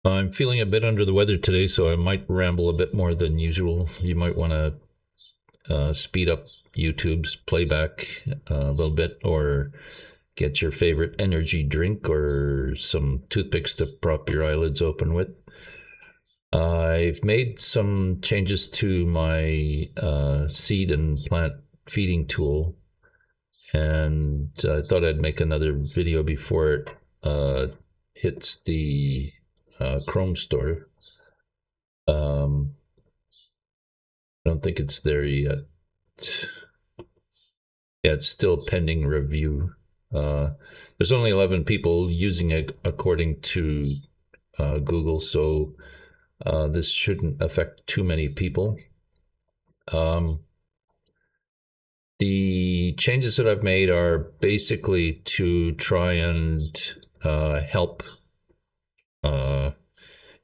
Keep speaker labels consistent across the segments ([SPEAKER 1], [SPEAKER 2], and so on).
[SPEAKER 1] I'm feeling a bit under the weather today, so I might ramble a bit more than usual. You might want to speed up YouTube's playback a little bit, or get your favorite energy drink or some toothpicks to prop your eyelids open with. I've made some changes to my seed and plant feeding tool, and I thought I'd make another video before it hits the Chrome store. I don't think it's there yet. Yeah, it's still pending review. There's only 11 people using it according to Google, so this shouldn't affect too many people. The changes that I've made are basically to try and help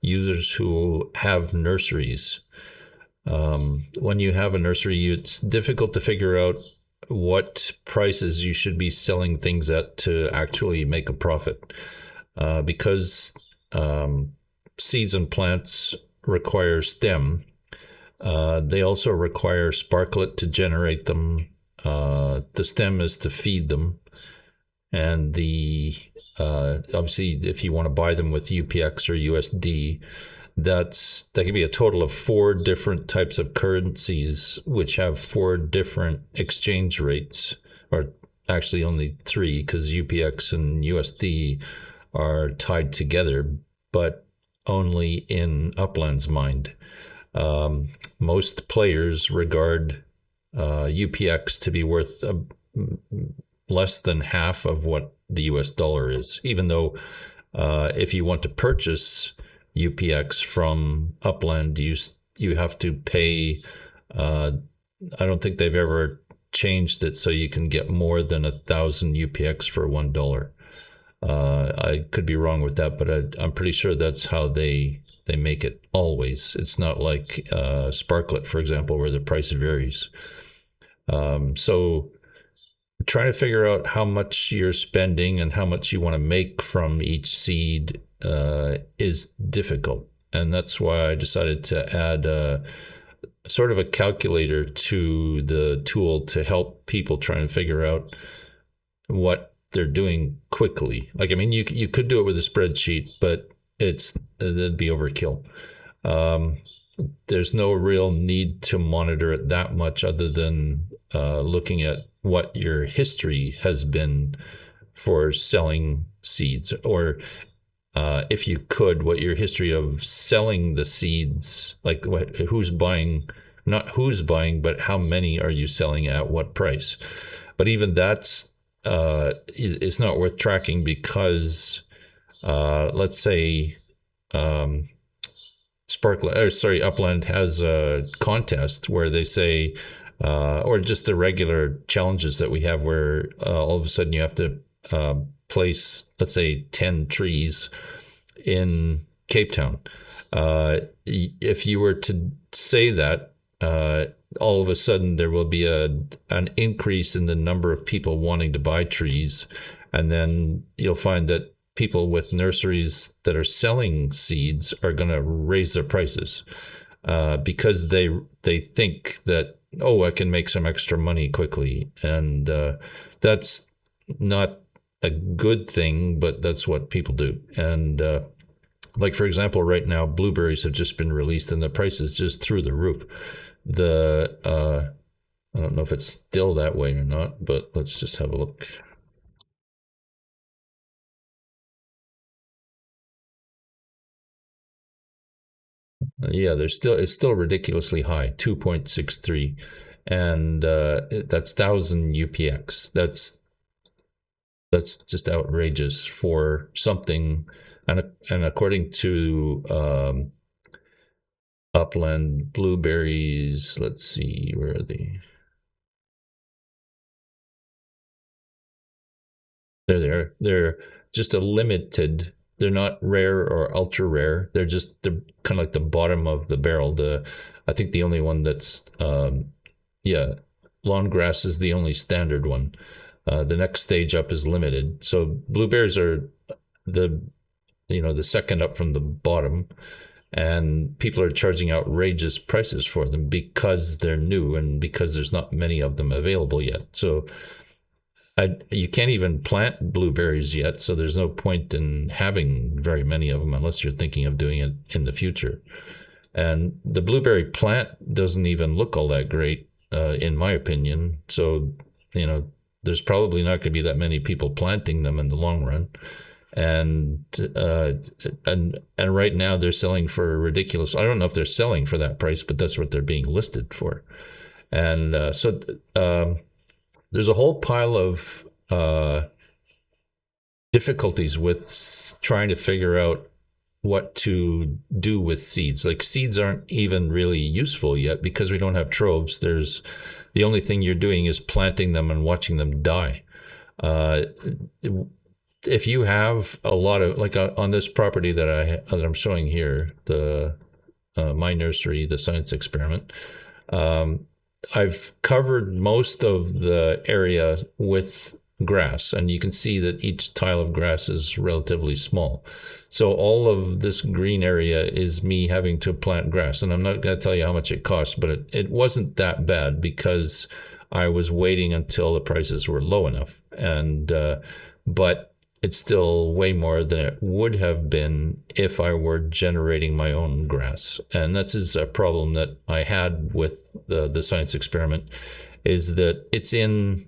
[SPEAKER 1] users who have nurseries. When you have a nursery, it's difficult to figure out what prices you should be selling things at to actually make a profit. Because seeds and plants require stem, they also require sparklet to generate them. The stem is to feed them, and the obviously, if you want to buy them with UPX or USD, that can be a total of 4 different types of currencies, which have 4 different exchange rates, or actually only 3, because UPX and USD are tied together, but only in Upland's mind. Most players regard UPX to be worth less than half of what the US dollar is, even though if you want to purchase UPX from Upland, you have to pay. I don't think they've ever changed it so you can get more than 1,000 UPX for $1. I could be wrong with that, but I'm pretty sure that's how they make it always. It's not like Sparklet, for example, where the price varies. So trying to figure out how much you're spending and how much you want to make from each seed is difficult. And that's why I decided to add sort of a calculator to the tool to help people try and figure out what they're doing quickly. Like, I mean, you could do it with a spreadsheet, but it'd be overkill. There's no real need to monitor it that much other than looking at what your history has been for selling seeds, or if you could, what your history of selling the seeds, like who's buying, not who's buying, but how many are you selling at what price. But even that's it's not worth tracking, because let's say Upland has a contest where they say, or just the regular challenges that we have, where all of a sudden you have to place, let's say, 10 trees in Cape Town. If you were to say that, all of a sudden there will be an increase in the number of people wanting to buy trees, and then you'll find that people with nurseries that are selling seeds are going to raise their prices because they think that, oh, I can make some extra money quickly, and that's not a good thing, but that's what people do. And like, for example, right now blueberries have just been released and the price is just through the roof. I don't know if it's still that way or not, but let's just have a look. Yeah, it's still ridiculously high, 2.63, and that's 1,000 UPX. That's just outrageous for something. And according to Upland blueberries, let's see, where are they? There they are. They're just a limited. They're not rare or ultra rare. They're kind of like the bottom of the barrel. I think the only one that's yeah, lawn grass is the only standard one. The next stage up is limited. So blueberries are the the second up from the bottom, and people are charging outrageous prices for them because they're new and because there's not many of them available yet. So you can't even plant blueberries yet, so there's no point in having very many of them unless you're thinking of doing it in the future. And the blueberry plant doesn't even look all that great, in my opinion. So, there's probably not going to be that many people planting them in the long run. And right now they're selling for ridiculous. I don't know if they're selling for that price, but that's what they're being listed for. And there's a whole pile of difficulties with trying to figure out what to do with seeds. Like, seeds aren't even really useful yet because we don't have troves. The only thing you're doing is planting them and watching them die. If you have a lot of, like, on this property that I'm showing here, the my nursery, the science experiment, I've covered most of the area with grass, and you can see that each tile of grass is relatively small. So all of this green area is me having to plant grass, and I'm not going to tell you how much it costs, but it wasn't that bad because I was waiting until the prices were low enough, and but it's still way more than it would have been if I were generating my own grass. And that is a problem that I had with the science experiment, is that it's in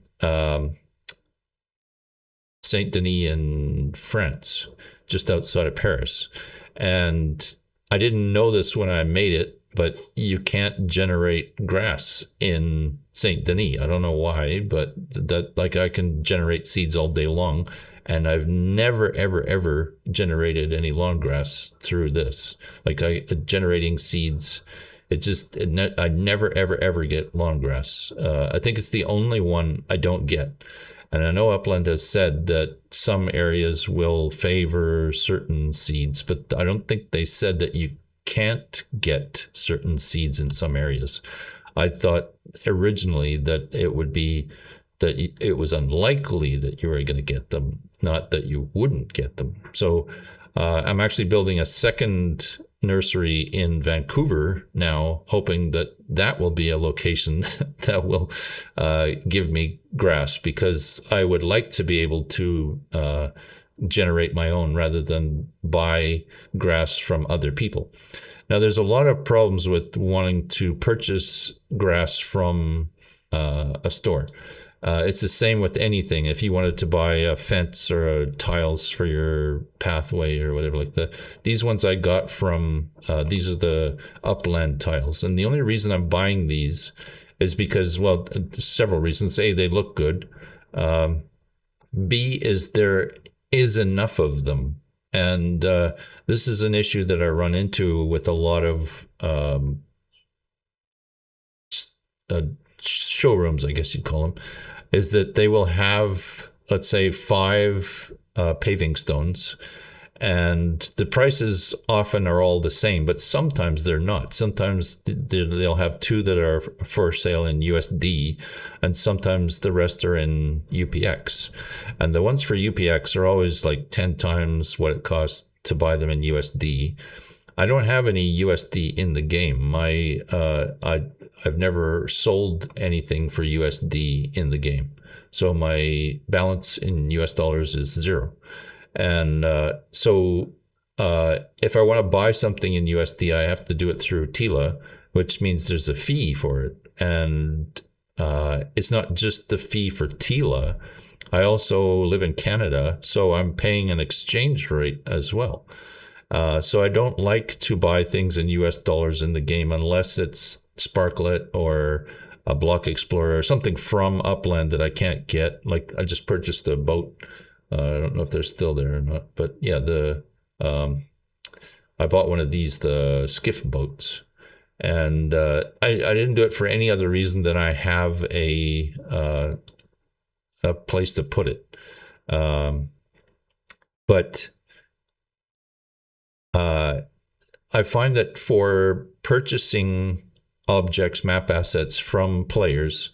[SPEAKER 1] Saint Denis in France, just outside of Paris. And I didn't know this when I made it, but you can't generate grass in Saint Denis. I don't know why, but I can generate seeds all day long. And I've never, ever, ever generated any lawn grass through this. Generating seeds, I never, ever, ever get lawn grass. I think it's the only one I don't get. And I know Upland has said that some areas will favor certain seeds, but I don't think they said that you can't get certain seeds in some areas. I thought originally that it would be that it was unlikely that you were going to get them, not that you wouldn't get them. So I'm actually building a second nursery in Vancouver now, hoping that will be a location that will give me grass, because I would like to be able to generate my own rather than buy grass from other people. Now, there's a lot of problems with wanting to purchase grass from a store. It's the same with anything. If you wanted to buy a fence or tiles for your pathway or whatever like that, these ones I got from, these are the Upland tiles. And the only reason I'm buying these is because, well, several reasons. A, they look good. B, is there is enough of them. And this is an issue that I run into with a lot of showrooms, I guess you'd call them, is that they will have, let's say, 5 paving stones, and the prices often are all the same, but sometimes they're not. Sometimes they'll have 2 that are for sale in USD, and sometimes the rest are in UPX. And the ones for UPX are always like 10 times what it costs to buy them in USD. I don't have any USD in the game. I've never sold anything for USD in the game. So my balance in US dollars is 0. And so if I want to buy something in USD, I have to do it through TILA, which means there's a fee for it. And it's not just the fee for TILA. I also live in Canada, so I'm paying an exchange rate as well. So I don't like to buy things in US dollars in the game unless it's Sparklet or a Block Explorer or something from Upland that I can't get. Like, I just purchased a boat. I don't know if they're still there or not, but yeah, I bought one of these, the skiff boats, and I didn't do it for any other reason than I have a place to put it. But I find that for purchasing objects, map assets from players,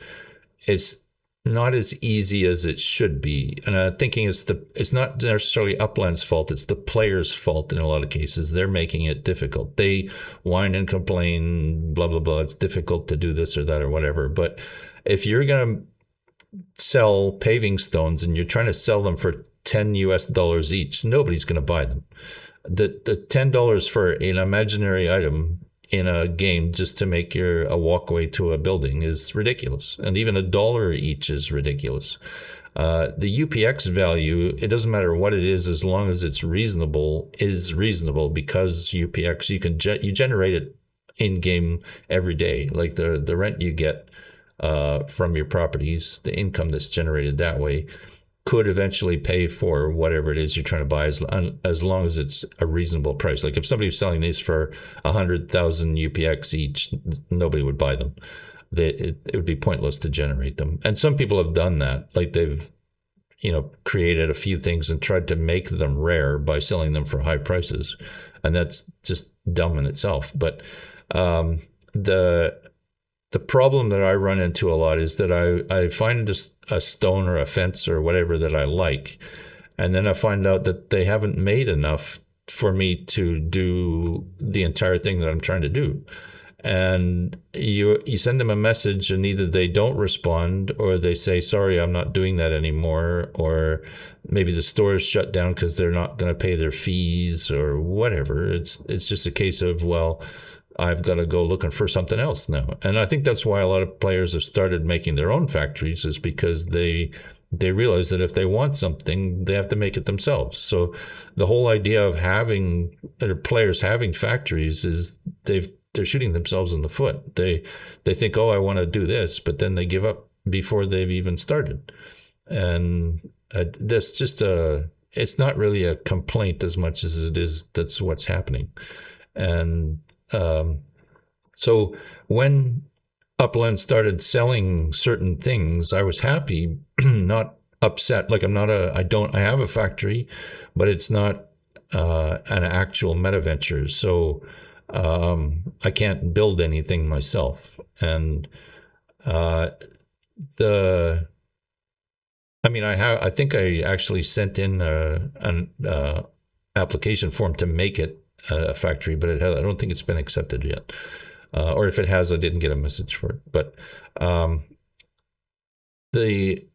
[SPEAKER 1] it's not as easy as it should be. And I'm thinking it's not necessarily Upland's fault. It's the players' fault in a lot of cases. They're making it difficult. They whine and complain, blah, blah, blah. It's difficult to do this or that or whatever. But if you're going to sell paving stones and you're trying to sell them for $10 each, nobody's going to buy them. The $10 for an imaginary item in a game just to make a walkway to a building is ridiculous. And even $1 each is ridiculous. The UPX value, it doesn't matter what it is as long as it's reasonable, because UPX, you generate it in game every day. Like the rent you get from your properties, the income that's generated that way could eventually pay for whatever it is you're trying to buy, as long as it's a reasonable price. Like if somebody's selling these for 100,000 UPX each, nobody would buy them. It would be pointless to generate them. And some people have done that. Like they've, created a few things and tried to make them rare by selling them for high prices. And that's just dumb in itself. But the problem that I run into a lot is that I find a stone or a fence or whatever that I like, and then I find out that they haven't made enough for me to do the entire thing that I'm trying to do. And you send them a message and either they don't respond or they say, sorry, I'm not doing that anymore, or maybe the store is shut down because they're not going to pay their fees or whatever. It's just a case of, well, I've got to go looking for something else now. And I think that's why a lot of players have started making their own factories, is because they realize that if they want something, they have to make it themselves. So the whole idea of players having factories is they're shooting themselves in the foot. They think, oh, I want to do this, but then they give up before they've even started. And that's just it's not really a complaint as much as it is that's what's happening. And so when Upland started selling certain things, I was happy, not upset. Like I have a factory, but it's not an actual meta venture. So I can't build anything myself. And I think I actually sent in an application form to make it a factory, but I don't think it's been accepted yet. Or if it has, I didn't get a message for it. But the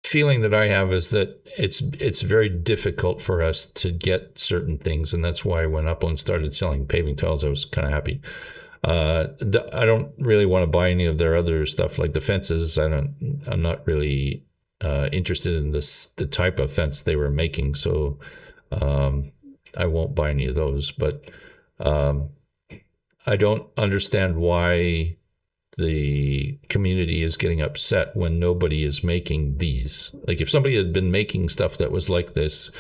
[SPEAKER 1] feeling that I have is that it's very difficult for us to get certain things, and that's why when Upland started selling paving tiles, I was kind of happy. I don't really want to buy any of their other stuff, like the fences. I'm not really interested in the type of fence they were making, so I won't buy any of those. But I don't understand why the community is getting upset when nobody is making these. Like if somebody had been making stuff that was like this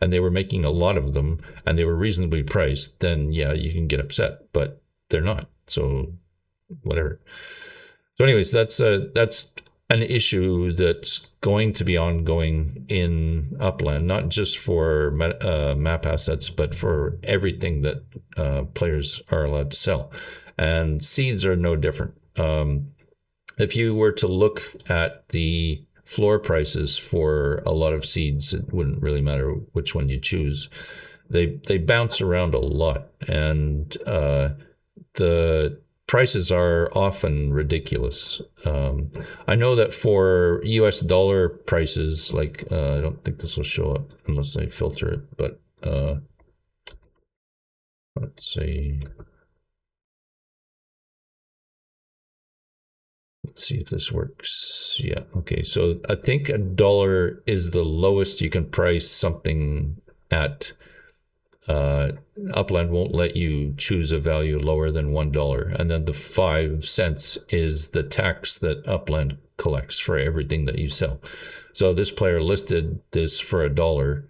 [SPEAKER 1] and they were making a lot of them and they were reasonably priced, then yeah, you can get upset, but they're not. So whatever. So anyways, that's an issue that's going to be ongoing in Upland, not just for map assets, but for everything that players are allowed to sell. And seeds are no different. If you were to look at the floor prices for a lot of seeds, it wouldn't really matter which one you choose. They bounce around a lot, and the prices are often ridiculous. I know that for US dollar prices, like I don't think this will show up unless I filter it, but let's see. Let's see if this works. Yeah, okay. So I think $1 is the lowest you can price something at. Upland won't let you choose a value lower than $1. And then the 5 cents is the tax that Upland collects for everything that you sell. So this player listed this for $1.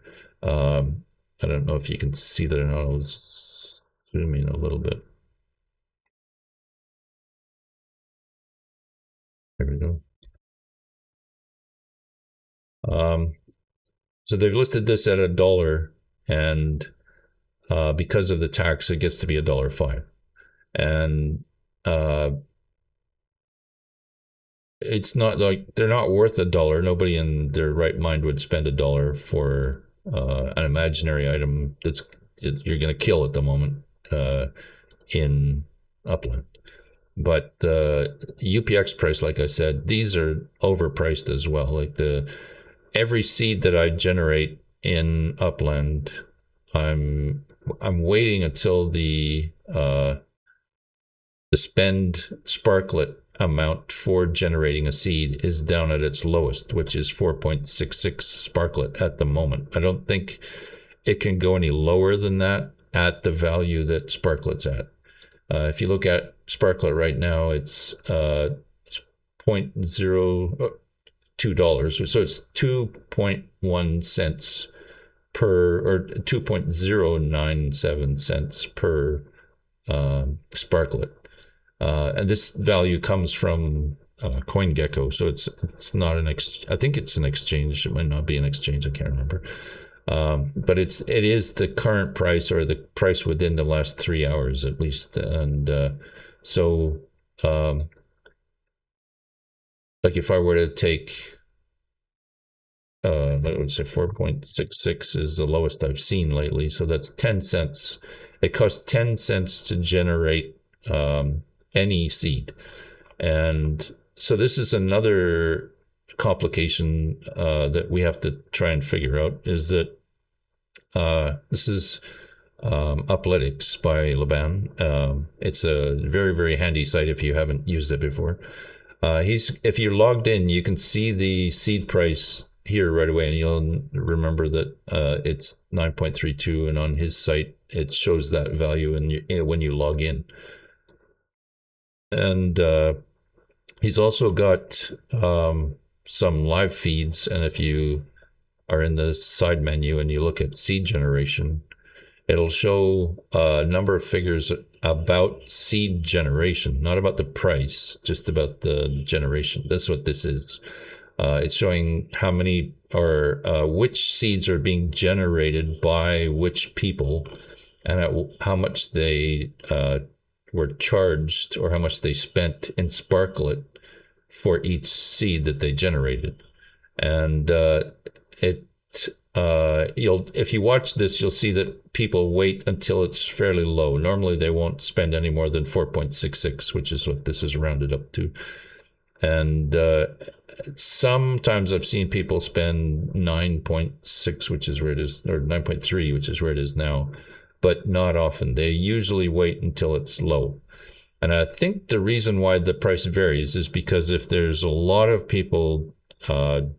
[SPEAKER 1] I don't know if you can see that or not. I'll zoom in a little bit. There we go. So they've listed this at $1, and because of the tax, it gets to be $1.05. And it's not like they're not worth $1. Nobody in their right mind would spend $1 for an imaginary item that you're going to kill at the moment in Upland. But the UPX price, like I said, these are overpriced as well. Like every seed that I generate in Upland, I'm waiting until the spend sparklet amount for generating a seed is down at its lowest, which is 4.66 sparklet at the moment. I don't think it can go any lower than that at the value that sparklet's at. If you look at sparklet right now, it's $0.02, so it's 2.1 cents per, or 2.097 cents per sparklet. And this value comes from CoinGecko, so it's not an I think it's an exchange. It might not be an exchange. I can't remember. But it is the current price, or the price within the last 3 hours at least. And so like if I were to take, I would say 4.66 is the lowest I've seen lately. So that's 10 cents. It costs 10 cents to generate any seed. And so this is another complication that we have to try and figure out, is that this is Upletics by Laban. It's a very, very handy site if you haven't used it before. If you're logged in, you can see the seed price here right away, and you'll remember that it's 9.32, and on his site it shows that value when you log in. And he's also got some live feeds, and if you are in the side menu and you look at seed generation, it'll show a number of figures about seed generation, not about the price, just about the generation. That's what this is. It's showing how many, or which seeds are being generated by which people, and at how much they were charged, or how much they spent in sparklet for each seed that they generated. And if you watch this, you'll see that people wait until it's fairly low. Normally they won't spend any more than 4.66, which is what this is rounded up to. And sometimes I've seen people spend 9.6, which is where it is, or 9.3, which is where it is now, but not often. They usually wait until it's low. And I think the reason why the price varies is because if there's a lot of people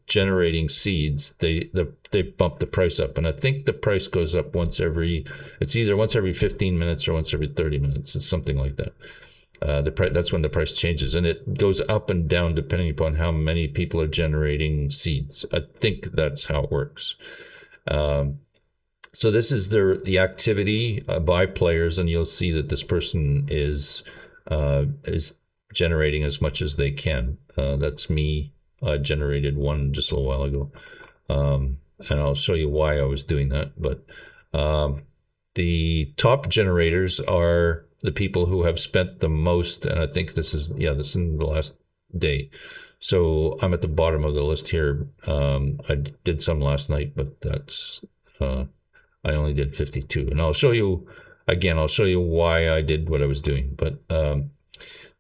[SPEAKER 1] generating seeds, they bump the price up. And I think the price goes up it's either once every 15 minutes or once every 30 minutes. It's something like that. That's when the price changes, and it goes up and down depending upon how many people are generating seeds. I think that's how it works. So this is the activity by players, and you'll see that this person is generating as much as they can. That's me. I generated one just a little while ago, and I'll show you why I was doing that. But the top generators are the people who have spent the most, and I think this is in the last day. So I'm at the bottom of the list here. I did some last night, but that's I only did 52, and I'll show you why I did what I was doing. But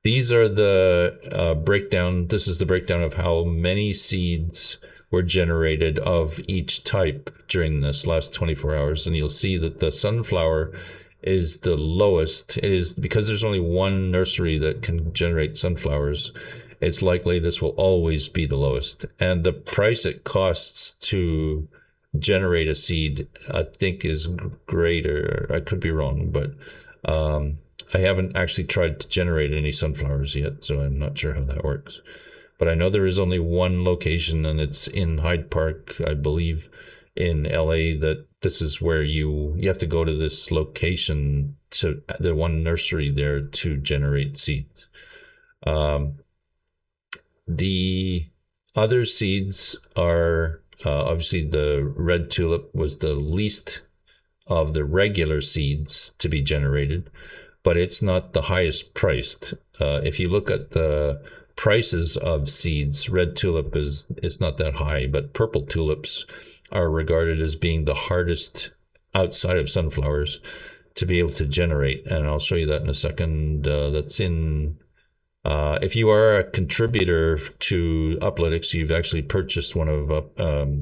[SPEAKER 1] these are the breakdown. This is the breakdown of how many seeds were generated of each type during this last 24 hours. And you'll see that the sunflower is the lowest. It is because there's only one nursery that can generate sunflowers. It's likely this will always be the lowest. And the price it costs to generate a seed, I think, is greater. I could be wrong, but I haven't actually tried to generate any sunflowers yet, so I'm not sure how that works. But I know there is only one location, and it's in Hyde Park, I believe, in LA, that this is where you have to go to this location, to the one nursery there, to generate seeds. The other seeds are obviously the red tulip was the least of the regular seeds to be generated, but it's not the highest priced. If you look at the prices of seeds, red tulip is not that high, but purple tulips are regarded as being the hardest outside of sunflowers to be able to generate. And I'll show you that in a second. That's in, if you are a contributor to Uplytics, you've actually purchased one of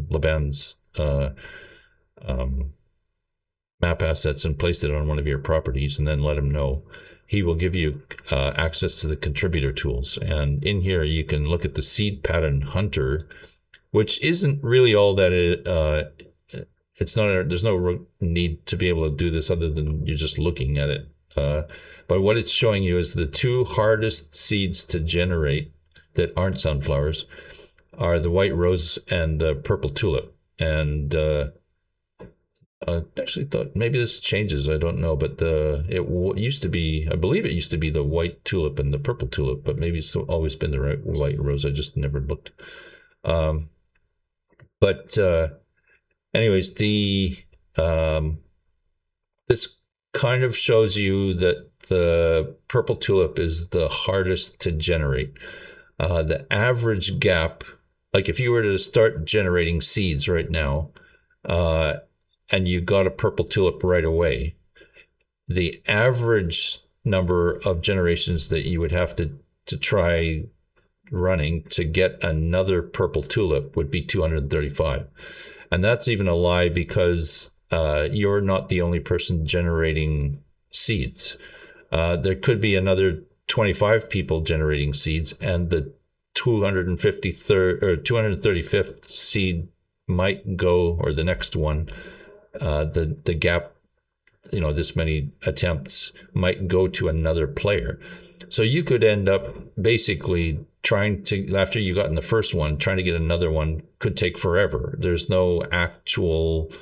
[SPEAKER 1] Laban's map assets and placed it on one of your properties, and then let him know. He will give you access to the contributor tools. And in here, you can look at the seed pattern hunter, which isn't really all that it's not, there's no need to be able to do this other than you're just looking at it. But what it's showing you is the two hardest seeds to generate that aren't sunflowers are the white rose and the purple tulip. And I actually thought maybe this changes, I don't know, but it used to be, I believe it used to be the white tulip and the purple tulip, but maybe it's always been the white rose. I just never looked. Anyways, this kind of shows you that the purple tulip is the hardest to generate. The average gap, like if you were to start generating seeds right now, and you got a purple tulip right away, the average number of generations that you would have to try running to get another purple tulip would be 235. And that's even a lie, because you're not the only person generating seeds. There could be another 25 people generating seeds, and the 253rd or 235th seed might go, or the next one, the gap, this many attempts might go to another player. So you could end up basically trying to, after you got in the first one, trying to get another one could take forever. There's no actual,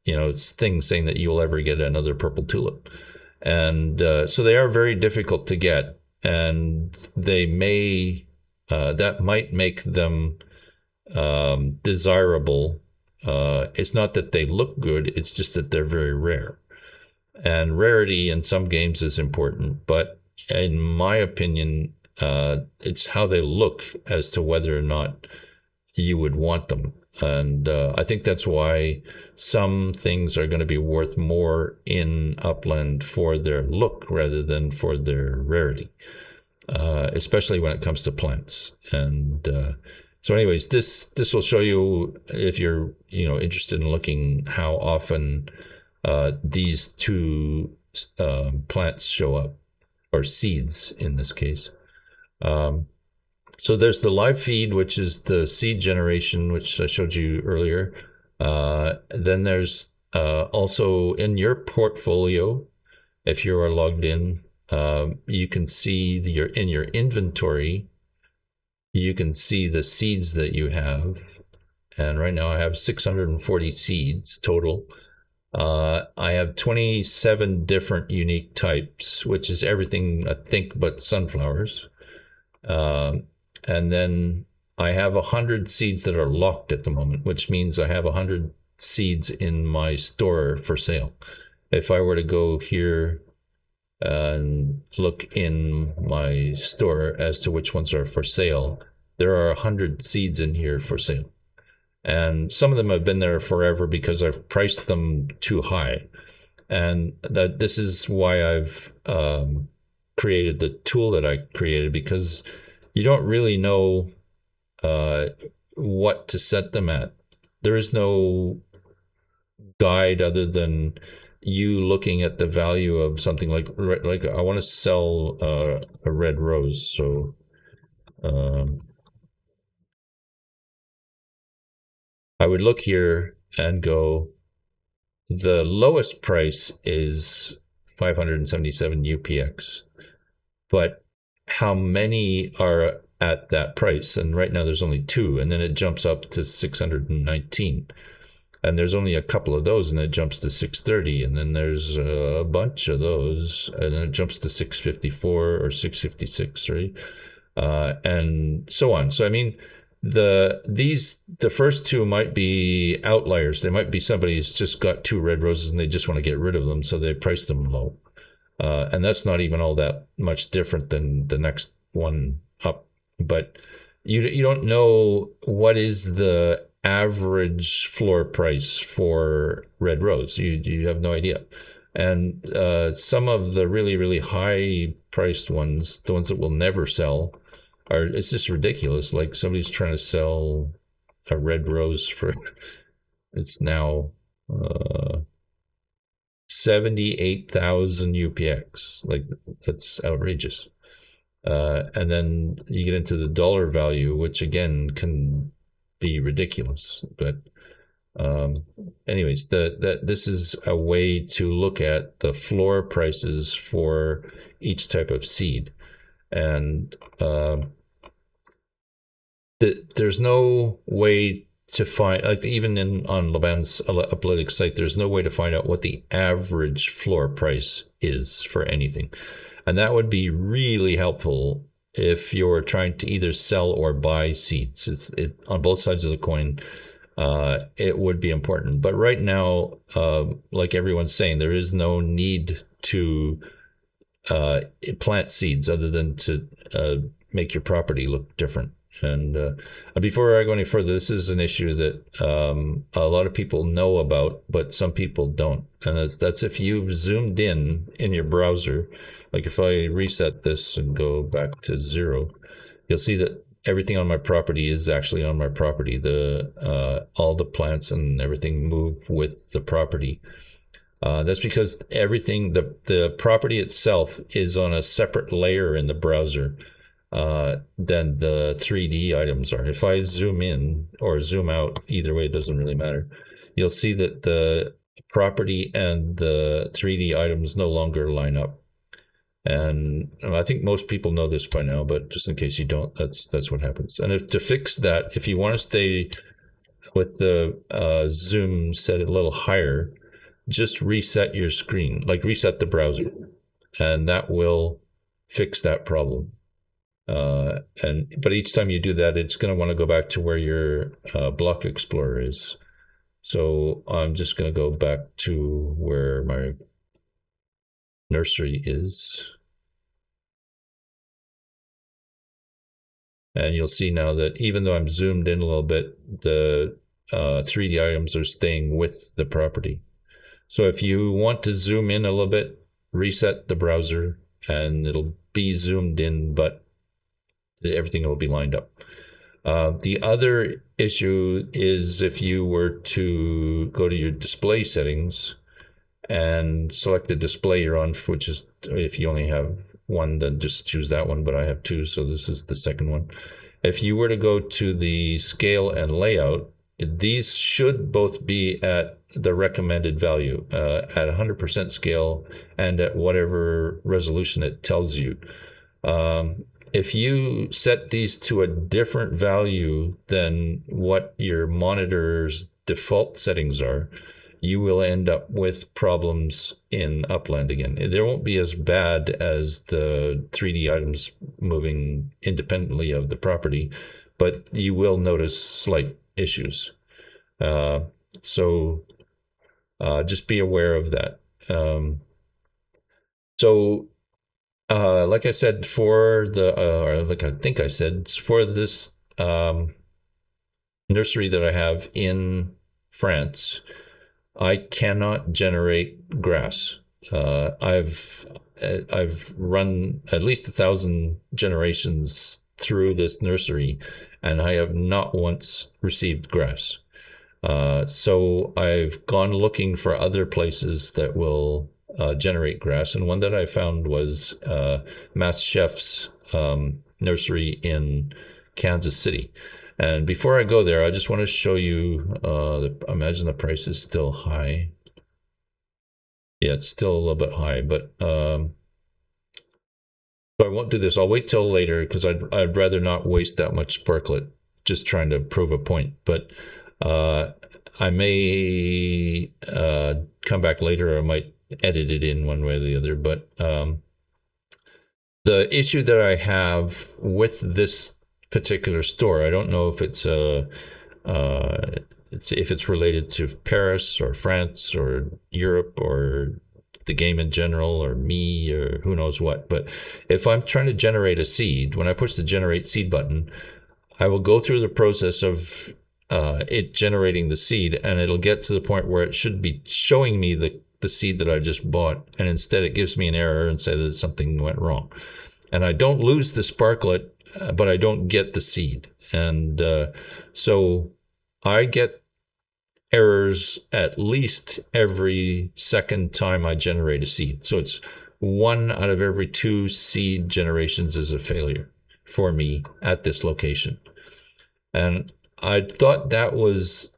[SPEAKER 1] thing saying that you'll ever get another purple tulip. And so they are very difficult to get, and they may, that might make them desirable. It's not that they look good, it's just that they're very rare. And rarity in some games is important, but in my opinion, it's how they look as to whether or not you would want them. And I think that's why some things are going to be worth more in Upland for their look rather than for their rarity, especially when it comes to plants. And so anyways, this will show you, if you're interested in looking, how often these two plants show up, or seeds in this case. So there's the live feed, which is the seed generation, which I showed you earlier. Then there's also in your portfolio, if you are logged in, you can see in your inventory, you can see the seeds that you have. And right now I have 640 seeds total. I have 27 different unique types, which is everything, I think, but sunflowers. And then I have 100 seeds that are locked at the moment, which means I have 100 seeds in my store for sale. If I were to go here and look in my store as to which ones are for sale, there are 100 seeds in here for sale. And some of them have been there forever because I've priced them too high. And this is why I've created the tool that I created, because you don't really know what to set them at. There is no guide other than you looking at the value of something like I want to sell a red rose. So I would look here and go, the lowest price is 577 UPX, but how many are at that price? And right now there's only 2, and then it jumps up to 619, and there's only a couple of those, and it jumps to 630, and then there's a bunch of those, and then it jumps to 654 or 656, right? And so on. So I mean, the first 2 might be outliers. They might be somebody who's just got 2 red roses and they just want to get rid of them, so they price them low. And that's not even all that much different than the next one up, but you don't know what is the average floor price for red rose. You have no idea. And some of the really, really high priced ones, the ones that will never sell, it's just ridiculous. Like somebody's trying to sell a red rose for, it's now 78,000 UPX. Like that's outrageous. And then you get into the dollar value, which again can be ridiculous. But anyways, this is a way to look at the floor prices for each type of seed, and there's no way to find, like even on Laban's Upland site, there's no way to find out what the average floor price is for anything. And that would be really helpful if you're trying to either sell or buy seeds. On both sides of the coin, it would be important. But right now, like everyone's saying, there is no need to plant seeds other than to make your property look different. And before I go any further, this is an issue that a lot of people know about, but some people don't. And that's if you've zoomed in your browser. Like if I reset this and go back to 0, you'll see that everything on my property is actually on my property. All the plants and everything move with the property. That's because everything, the property itself is on a separate layer in the browser than the 3D items are. If I zoom in or zoom out, either way, it doesn't really matter. You'll see that the property and the 3D items no longer line up. And I think most people know this by now, but just in case you don't, that's what happens. And to fix that, if you want to stay with the zoom set a little higher, just reset your screen, like reset the browser, and that will fix that problem. But each time you do that, it's going to want to go back to where your block explorer is. So I'm just going to go back to where my nursery is. And you'll see now that even though I'm zoomed in a little bit, the 3D items are staying with the property. So if you want to zoom in a little bit, reset the browser and it'll be zoomed in, but everything will be lined up. The other issue is if you were to go to your display settings and select the display you're on, which is, if you only have one, then just choose that one, but I have two, so this is the second one. If you were to go to the scale and layout, these should both be at the recommended value, at 100% scale and at whatever resolution it tells you. If you set these to a different value than what your monitor's default settings are, you will end up with problems in Upland again. They won't be as bad as the 3D items moving independently of the property, but you will notice slight issues. So just be aware of that. Like I said, for for this nursery that I have in France, I cannot generate grass. I've run at least 1,000 generations through this nursery, and I have not once received grass. So I've gone looking for other places that will generate grass, and one that I found was Mass Chef's nursery in Kansas City. And before I go there, I just want to show you, imagine the price is still high. Yeah, it's still a little bit high, but so I won't do this. I'll wait till later because I'd rather not waste that much sparklet just trying to prove a point. But I may come back later, or I might edit it in one way or the other. But the issue that I have with this particular store, I don't know if it's related to Paris or France or Europe or the game in general or me or who knows what. But if I'm trying to generate a seed, when I push the generate seed button, I will go through the process of it generating the seed, and it'll get to the point where it should be showing me the seed that I just bought, and instead it gives me an error and says that something went wrong. And I don't lose the sparklet, but I don't get the seed. And so I get errors at least every second time I generate a seed. So it's 1 out of every 2 seed generations is a failure for me at this location. And I thought that was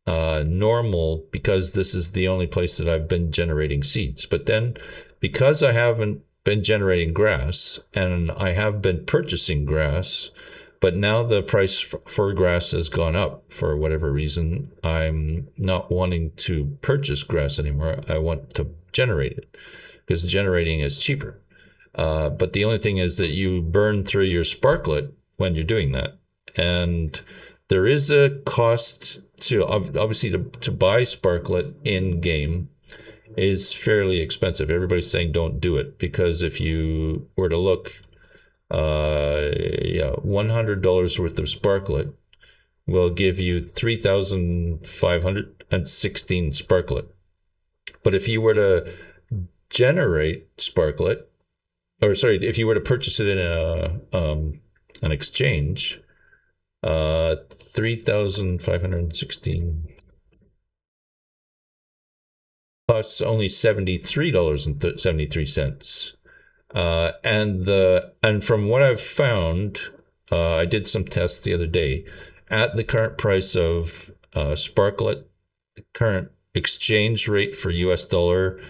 [SPEAKER 1] normal because this is the only place that I've been generating seeds. But then because I haven't been generating grass and I have been purchasing grass, but now the price for grass has gone up for whatever reason, I'm not wanting to purchase grass anymore. I want to generate it because generating is cheaper. But the only thing is that you burn through your sparklet when you're doing that. And there is a cost to, obviously, to buy sparklet in game is fairly expensive. Everybody's saying don't do it because if you were to look, $100 worth of sparklet will give you 3,516 sparklet. But if you were to generate sparklet, if you were to purchase it in an exchange, 3,516 costs only $73.73. And from what I've found, I did some tests the other day. At the current price of sparklet, the current exchange rate for US dollar,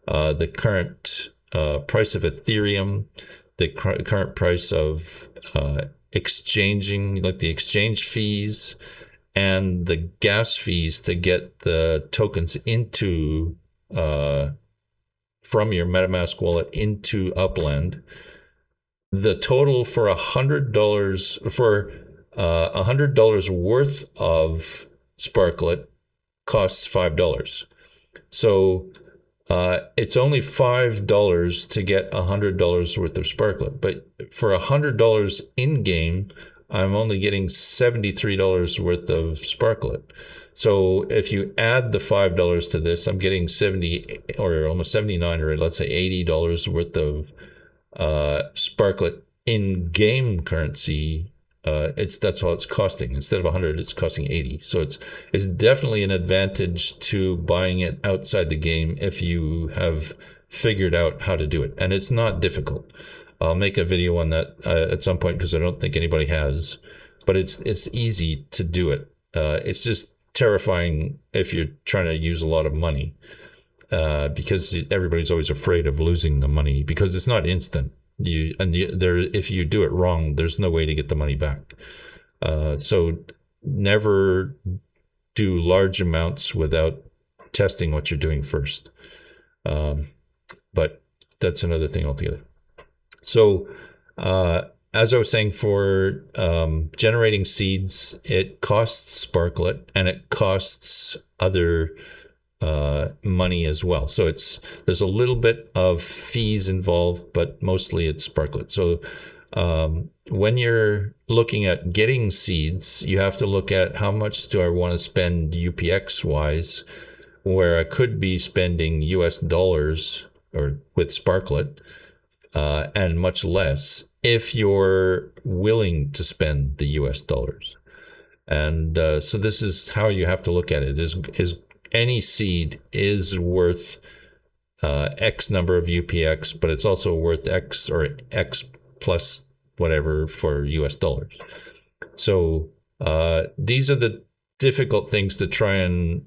[SPEAKER 1] the current price of Ethereum, the current price of exchanging, like the exchange fees and the gas fees to get the tokens into from your MetaMask wallet into Upland, the total for $100 worth of sparklet costs $5. So it's only $5 to get $100 worth of sparklet, but for $100 in game, I'm only getting $73 worth of sparklet. So if you add the $5 to this, I'm getting 70 or almost 79, or let's say $80 worth of sparklet in game currency. That's all it's costing. Instead of 100, it's costing 80. So it's definitely an advantage to buying it outside the game if you have figured out how to do it. And it's not difficult. I'll make a video on that at some point because I don't think anybody has. But it's easy to do it. It's just terrifying if you're trying to use a lot of money because everybody's always afraid of losing the money because it's not instant. If you do it wrong, there's no way to get the money back. So never do large amounts without testing what you're doing first. But that's another thing altogether. So as I was saying, for generating seeds, it costs sparklet and it costs other money as well. So there's a little bit of fees involved, but mostly it's sparklet. So when you're looking at getting seeds, you have to look at how much do I want to spend UPX wise, where I could be spending US dollars or with sparklet and much less if you're willing to spend the US dollars. And so this is how you have to look at it, is any seed is worth X number of UPX, but it's also worth X or X plus whatever for US dollars. So these are the difficult things to try and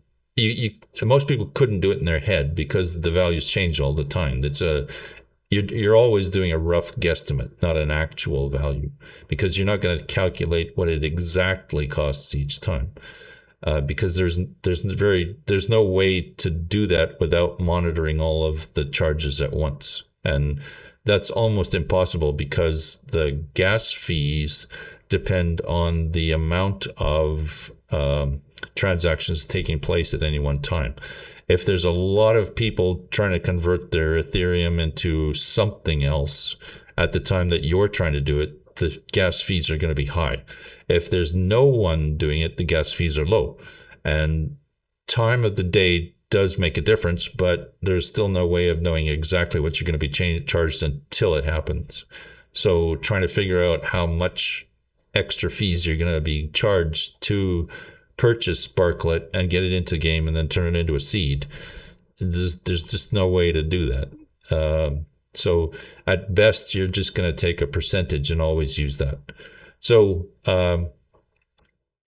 [SPEAKER 1] most people couldn't do it in their head because the values change all the time. You're always doing a rough guesstimate, not an actual value, because you're not going to calculate what it exactly costs each time. Because there's no way to do that without monitoring all of the charges at once, and that's almost impossible because the gas fees depend on the amount of transactions taking place at any one time. If there's a lot of people trying to convert their Ethereum into something else at the time that you're trying to do it, the gas fees are going to be high. If there's no one doing it, the gas fees are low. And time of the day does make a difference, but there's still no way of knowing exactly what you're going to be charged until it happens. So trying to figure out how much extra fees you're going to be charged to purchase Sparklet and get it into the game and then turn it into a seed, there's just no way to do that. So at best, you're just going to take a percentage and always use that. So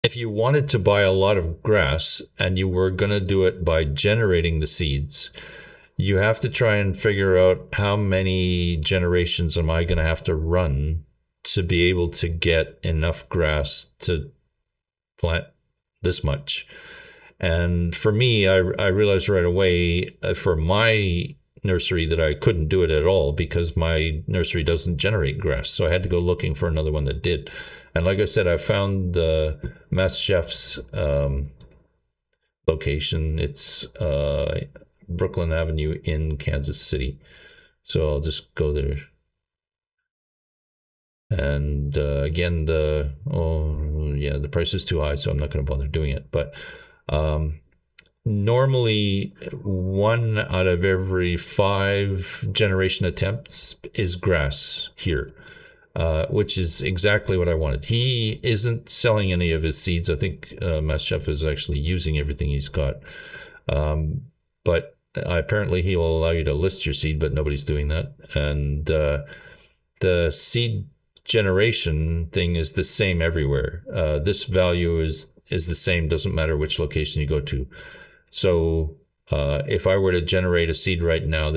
[SPEAKER 1] if you wanted to buy a lot of grass and you were going to do it by generating the seeds, you have to try and figure out how many generations am I going to have to run to be able to get enough grass to plant this much. And for me, I realized right away for my nursery that I couldn't do it at all because my nursery doesn't generate grass. So I had to go looking for another one that did. And like I said, I found Mass Chef's location. It's Brooklyn Avenue in Kansas City. So I'll just go there. And again, the price is too high, so I'm not going to bother doing it. But normally 1 out of every 5 generation attempts is grass here, which is exactly what I wanted. He isn't selling any of his seeds. I think Mass Chef is actually using everything he's got. But apparently he will allow you to list your seed, but nobody's doing that. And the seed generation thing is the same everywhere. This value is the same, doesn't matter which location you go to. So if I were to generate a seed right now,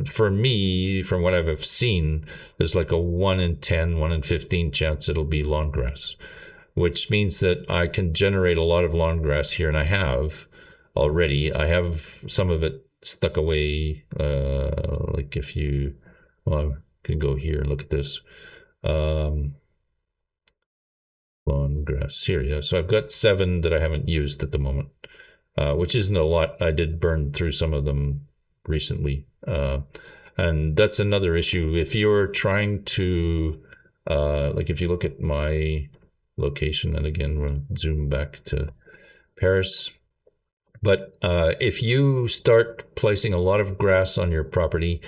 [SPEAKER 1] for me, from what I've seen, there's like a 1 in 10, 1 in 15 chance it'll be lawn grass, which means that I can generate a lot of lawn grass here, and I have already. I have some of it stuck away, like if you, well, I can go here and look at this. Lawn grass here, yeah. So I've got 7 that I haven't used at the moment, which isn't a lot. I did burn through some of them recently, and that's another issue. If you're trying to, like if you look at my location, and again we'll zoom back to Paris. But if you start placing a lot of grass on your property,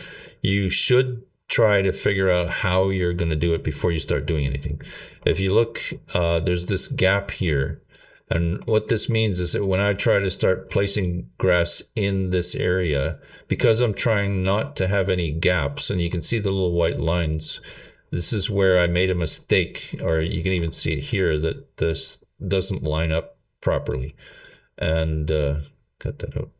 [SPEAKER 1] you should try to figure out how you're going to do it before you start doing anything. If you look, there's this gap here. And what this means is that when I try to start placing grass in this area, because I'm trying not to have any gaps, and you can see the little white lines, this is where I made a mistake, or you can even see it here, that this doesn't line up properly. And cut that out.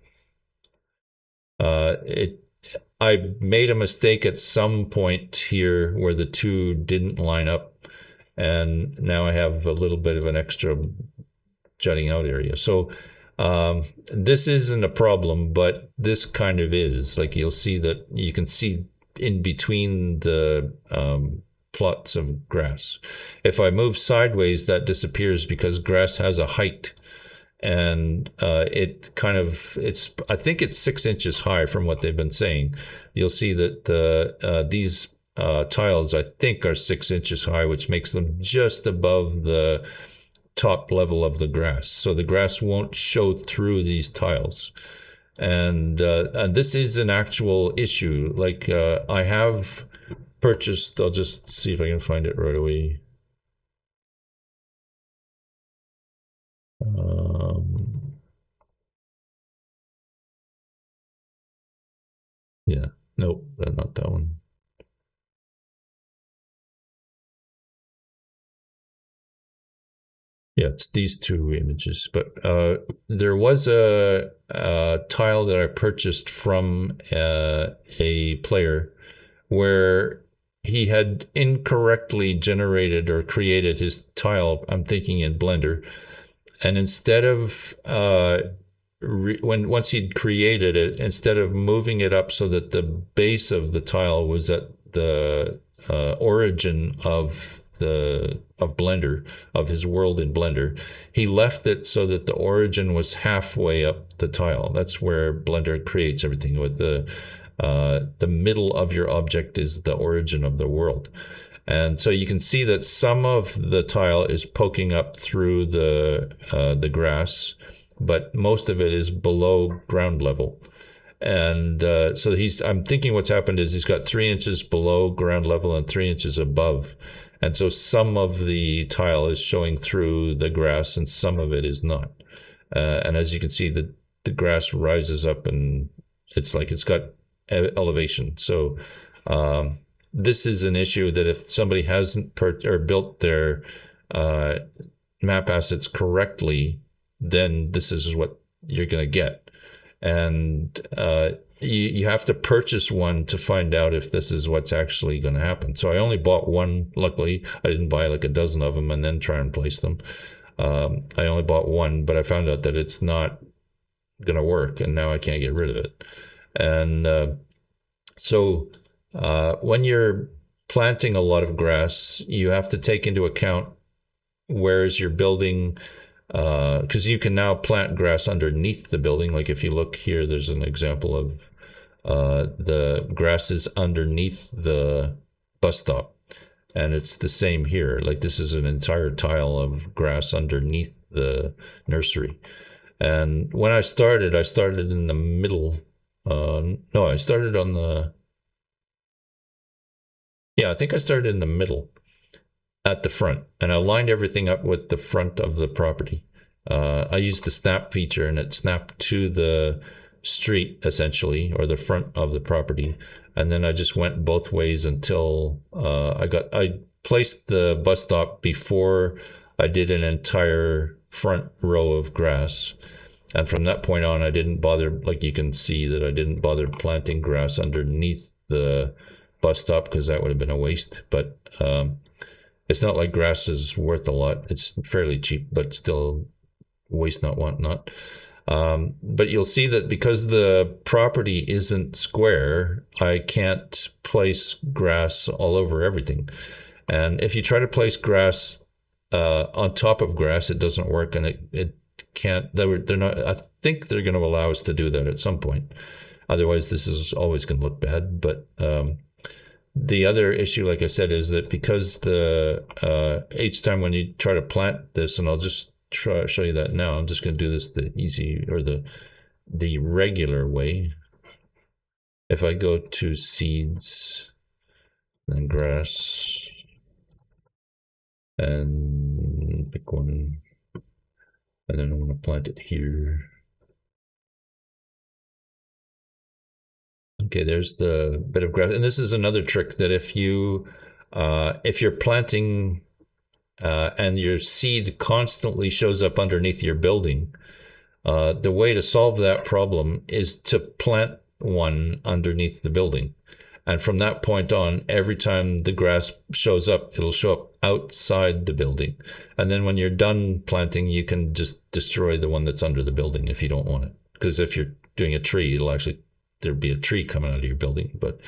[SPEAKER 1] I made a mistake at some point here where the two didn't line up, and now I have a little bit of an extra jutting out area. So this isn't a problem, but this kind of is. Like you'll see that you can see in between the plots of grass. If I move sideways, that disappears because grass has a height. And I think it's 6 inches high from what they've been saying. You'll see that these tiles, I think, are 6 inches high, which makes them just above the top level of the grass. So the grass won't show through these tiles. And this is an actual issue. Like I have purchased, I'll just see if I can find it right away. Yeah, nope, not that one. Yeah, it's these 2 images. But there was a tile that I purchased from a player where he had incorrectly generated or created his tile, I'm thinking in Blender, and instead of once he'd created it, instead of moving it up so that the base of the tile was at the origin of Blender, of his world in Blender. He left it so that the origin was halfway up the tile. That's where Blender creates everything. With the middle of your object is the origin of the world. And so you can see that some of the tile is poking up through the grass, but most of it is below ground level. And so I'm thinking what's happened is he's got 3 inches below ground level and 3 inches above. And so some of the tile is showing through the grass and some of it is not. And as you can see, the grass rises up and it's like it's got elevation. So this is an issue that if somebody hasn't built their map assets correctly, then this is what you're going to get. And you have to purchase one to find out if this is what's actually going to happen. So I only bought one. Luckily, I didn't buy like a dozen of them and then try and place them. I only bought one, but I found out that it's not going to work, and now I can't get rid of it. And so when you're planting a lot of grass, you have to take into account where is your building, because you can now plant grass underneath the building. Like if you look here, there's an example of the grass is underneath the bus stop, and it's the same here. Like this is an entire tile of grass underneath the nursery. And when I started in the middle. No, I started on the, I think I started in the middle at the front, and I lined everything up with the front of the property. I used the snap feature, and it snapped to the street essentially, or the front of the property. And then I just went both ways until I placed the bus stop before I did an entire front row of grass. And from that point on, I didn't bother, like you can see that I didn't bother planting grass underneath the bus stop, because that would have been a waste. But it's not like grass is worth a lot. It's fairly cheap, but still waste not, want not. But you'll see that because the property isn't square, I can't place grass all over everything. And if you try to place grass on top of grass, it doesn't work, and it can't. They're not. I think they're going to allow us to do that at some point. Otherwise, this is always going to look bad. But the other issue, like I said, is that because each time when you try to plant this, and I'll just show you that now. I'm just going to do this the easy, or the regular way. If I go to seeds, then grass, and pick one, and then I want to plant it here. Okay, there's the bit of grass, and this is another trick that if you're planting and your seed constantly shows up underneath your building, the way to solve that problem is to plant one underneath the building. And from that point on, every time the grass shows up, it'll show up outside the building. And then when you're done planting, you can just destroy the one that's under the building if you don't want it. Because if you're doing a tree, there'd be a tree coming out of your building. But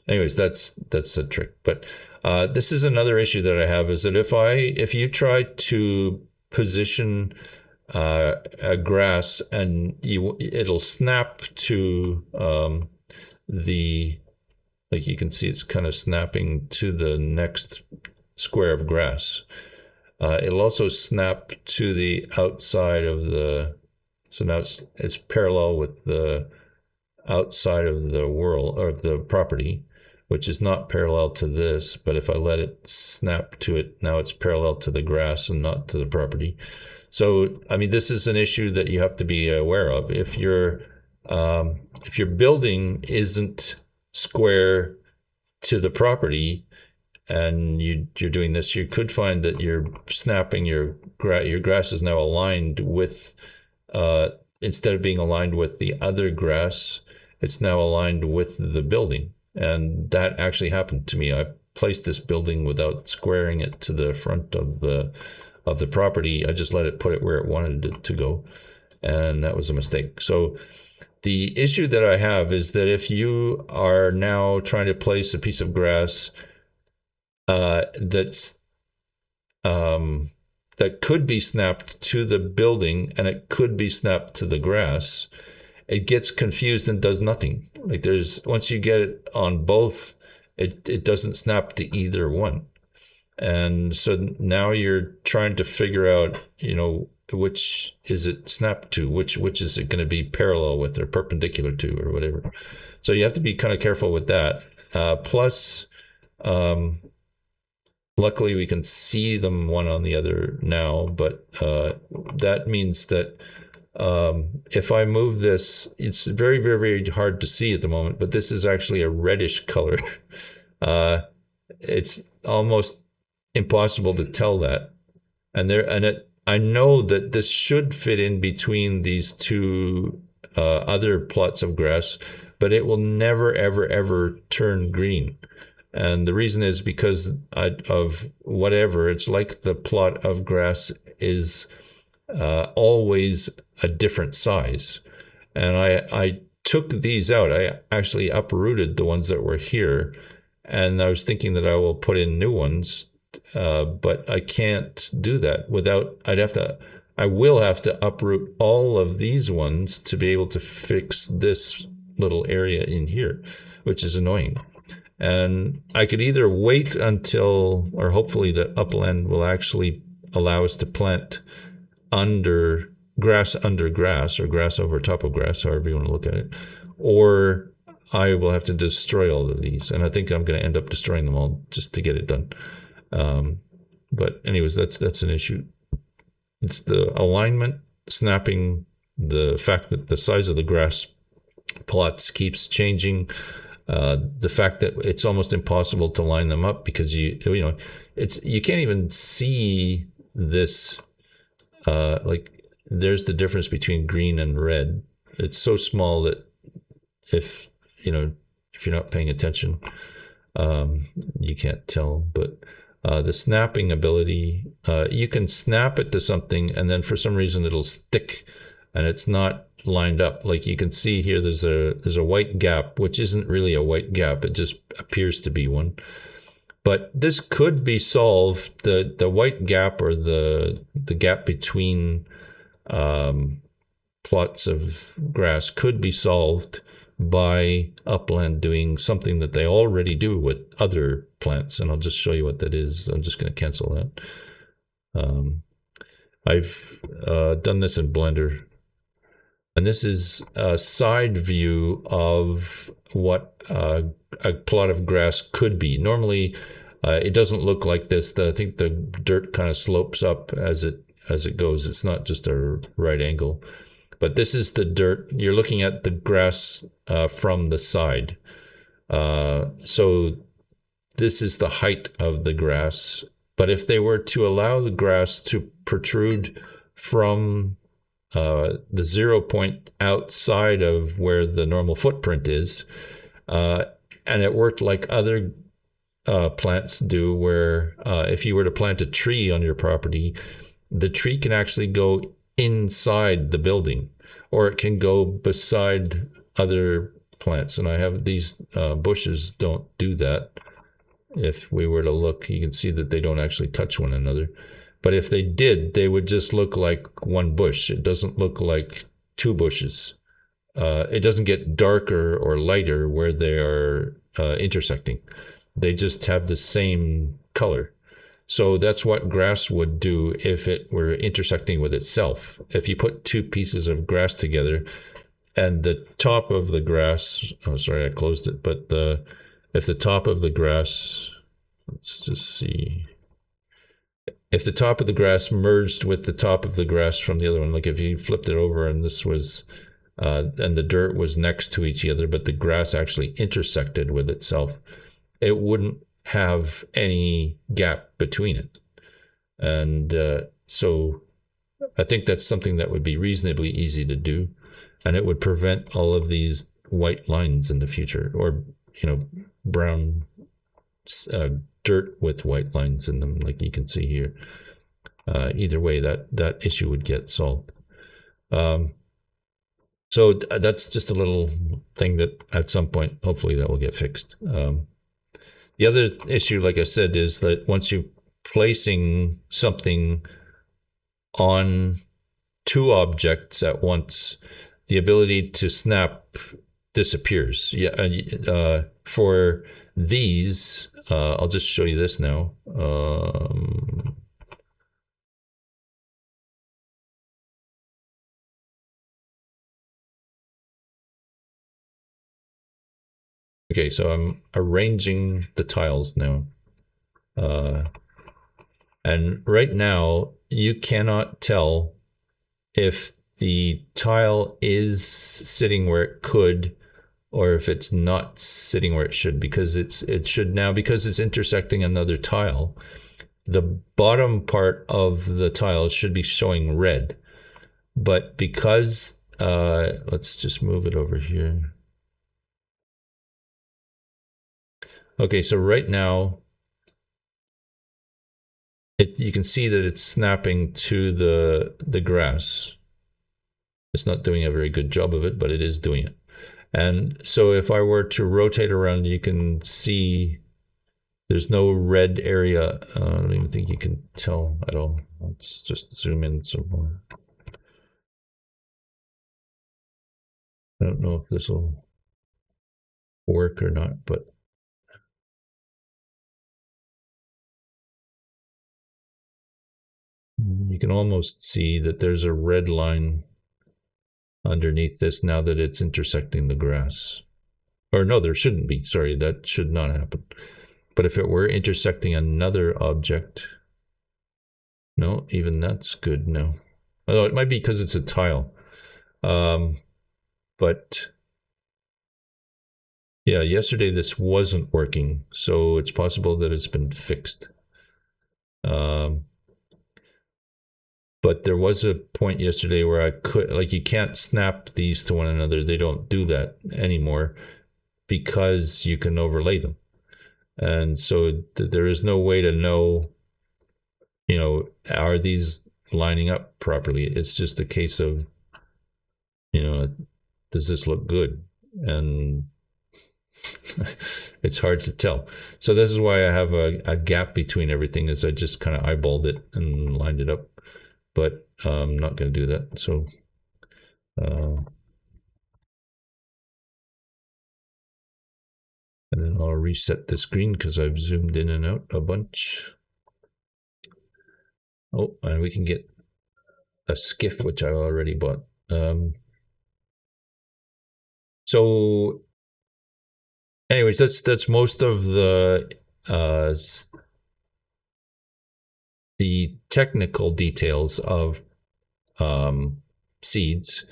[SPEAKER 1] anyways, that's a trick. But this is another issue that I have, is that if you try to position a grass, and it'll snap to like you can see, it's kind of snapping to the next square of grass. It'll also snap to the outside of so now it's parallel with the outside of the world, or the property, which is not parallel to this. But if I let it snap to it, now it's parallel to the grass and not to the property. So, I mean, this is an issue that you have to be aware of. If your building isn't square to the property, and you're doing this, you could find that you're snapping your grass is now aligned with, instead of being aligned with the other grass, it's now aligned with the building. And that actually happened to me. I placed this building without squaring it to the front of the property. I just let it put it where it wanted it to go, and that was a mistake. So the issue that I have is that if you are now trying to place a piece of grass that's that could be snapped to the building and it could be snapped to the grass, it gets confused and does nothing. Like there's once you get it on both, it doesn't snap to either one. And so now you're trying to figure out, which is it snapped to, which is it going to be parallel with or perpendicular to or whatever. So you have to be kind of careful with that. Plus, luckily we can see them one on the other now, but that means that if I move this, it's very, very, very hard to see at the moment, but this is actually a reddish color. It's almost impossible to tell that. I know that this should fit in between these two other plots of grass, but it will never, ever, ever turn green. And the reason is because of whatever. It's like the plot of grass is always a different size. And I took these out. I actually uprooted the ones that were here. And I was thinking that I will put in new ones, but I can't do that without, I will have to uproot all of these ones to be able to fix this little area in here, which is annoying. And I could either wait until, or hopefully the Upland will actually allow us to plant under grass or grass over top of grass, however you want to look at it, or I will have to destroy all of these. And I think I'm going to end up destroying them all just to get it done. But anyways, that's an issue. It's the alignment, snapping, the fact that the size of the grass plots keeps changing, the fact that it's almost impossible to line them up because you can't even see this. Like there's the difference between green and red. It's so small that if you're not paying attention, you can't tell. But the snapping ability, you can snap it to something and then for some reason it'll stick and it's not lined up. Like you can see here, there's a white gap, which isn't really a white gap. It just appears to be one. But this could be solved. The white gap or the gap between plots of grass could be solved by Upland doing something that they already do with other plants. And I'll just show you what that is. I'm just going to cancel that. I've done this in Blender. And this is a side view of what a plot of grass could be. Normally, it doesn't look like this. I think the dirt kind of slopes up as it goes. It's not just a right angle. But this is the dirt. You're looking at the grass from the side. So this is the height of the grass. But if they were to allow the grass to protrude from the 0 point outside of where the normal footprint is, and it worked like other plants do, where if you were to plant a tree on your property, the tree can actually go inside the building, or it can go beside other plants. And I have these bushes don't do that. If we were to look, you can see that they don't actually touch one another. But if they did, they would just look like one bush. It doesn't look like two bushes. It doesn't get darker or lighter where they are intersecting. They just have the same color. So that's what grass would do if it were intersecting with itself. If you put two pieces of grass together and the top of the grass, oh, sorry, I closed it, but if the top of the grass, let's just see. If the top of the grass merged with the top of the grass from the other one, like if you flipped it over and this was, and the dirt was next to each other, but the grass actually intersected with itself, it wouldn't have any gap between it. And so I think that's something that would be reasonably easy to do. And it would prevent all of these white lines in the future, or, brown dirt with white lines in them, like you can see here. Either way, that issue would get solved. So that's just a little thing that at some point, hopefully that will get fixed. The other issue, like I said, is that once you're placing something on two objects at once, the ability to snap disappears. Yeah, for these, I'll just show you this now. Okay, so I'm arranging the tiles now. And right now, you cannot tell if the tile is sitting where it could or if it's not sitting where it should, because it should now, because it's intersecting another tile, the bottom part of the tile should be showing red. But because, let's just move it over here. Okay, so right now, you can see that it's snapping to the grass. It's not doing a very good job of it, but it is doing it. And so if I were to rotate around, you can see there's no red area. I don't even think you can tell at all. Let's just zoom in some more. I don't know if this will work or not, but you can almost see that there's a red line underneath this now that it's intersecting the grass. Or no, there shouldn't be. Sorry, that should not happen. But if it were intersecting another object, no, even that's good now. Although it might be because it's a tile. But yeah, yesterday this wasn't working, so it's possible that it's been fixed. But there was a point yesterday where I could, like, you can't snap these to one another. They don't do that anymore because you can overlay them. And so there is no way to know, are these lining up properly? It's just a case of, does this look good? And it's hard to tell. So this is why I have a gap between everything, is I just kind of eyeballed it and lined it up. But I'm not going to do that. So and then I'll reset the screen because I've zoomed in and out a bunch. Oh, and we can get a skiff, which I already bought. So anyways, that's most of the technical details of seeds.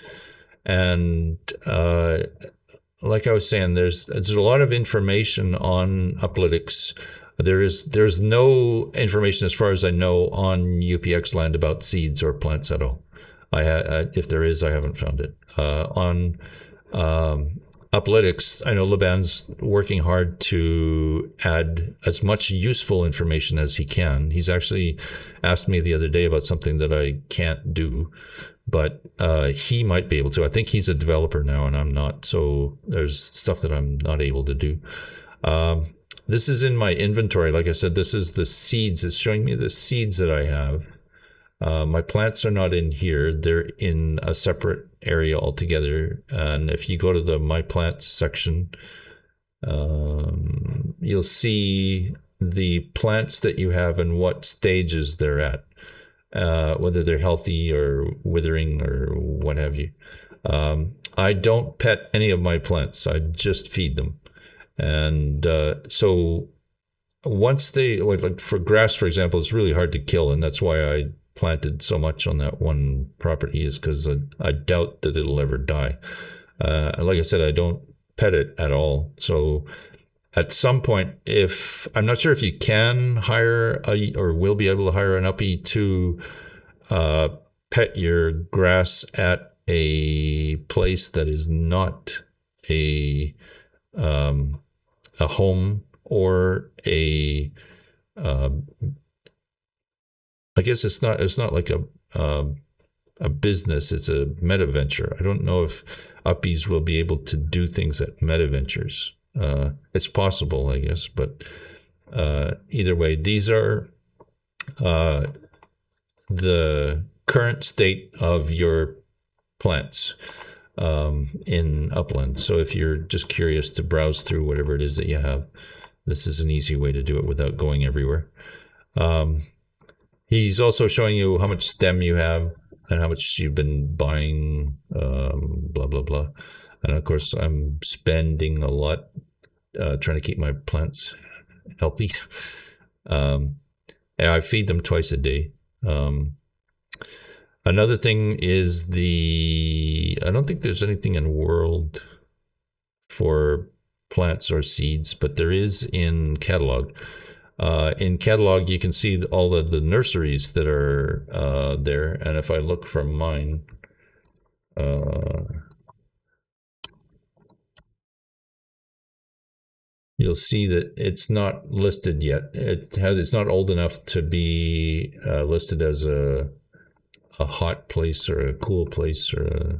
[SPEAKER 1] And like I was saying, there's a lot of information on Uplytics. There's no information, as far as I know, on UPX land about seeds or plants at all. If there is, I haven't found it. On Uplytics, I know Laban's working hard to add as much useful information as he can. He's actually asked me the other day about something that I can't do, but he might be able to. I think he's a developer now and I'm not, so there's stuff that I'm not able to do. This is in my inventory. Like I said, this is the seeds. It's showing me the seeds that I have. My plants are not in here. They're in a separate area altogether. And if you go to the My Plants section, you'll see the plants that you have and what stages they're at, whether they're healthy or withering or what have you. I don't pet any of my plants. I just feed them. And so once they, like for grass, for example, it's really hard to kill. And that's why I planted so much on that one property, is because I doubt that it'll ever die. Like I said, I don't pet it at all. So at some point, I'm not sure if you can hire or will be able to hire an uppie to pet your grass at a place that is not a home or I guess it's not like a business. It's a meta venture. I don't know if uppies will be able to do things at meta ventures. It's possible, I guess, but Either way, these are the current state of your plants in Upland. So if you're just curious to browse through whatever it is that you have, this is an easy way to do it without going everywhere. He's also showing you how much stem you have and how much you've been buying, blah, blah, blah. And of course, I'm spending a lot trying to keep my plants healthy. And I feed them twice a day. Another thing is I don't think there's anything in World for plants or seeds, but there is in Catalog. In Catalog, you can see all of the nurseries that are there. And if I look from mine, you'll see that it's not listed yet. It's not old enough to be listed as a hot place or a cool place or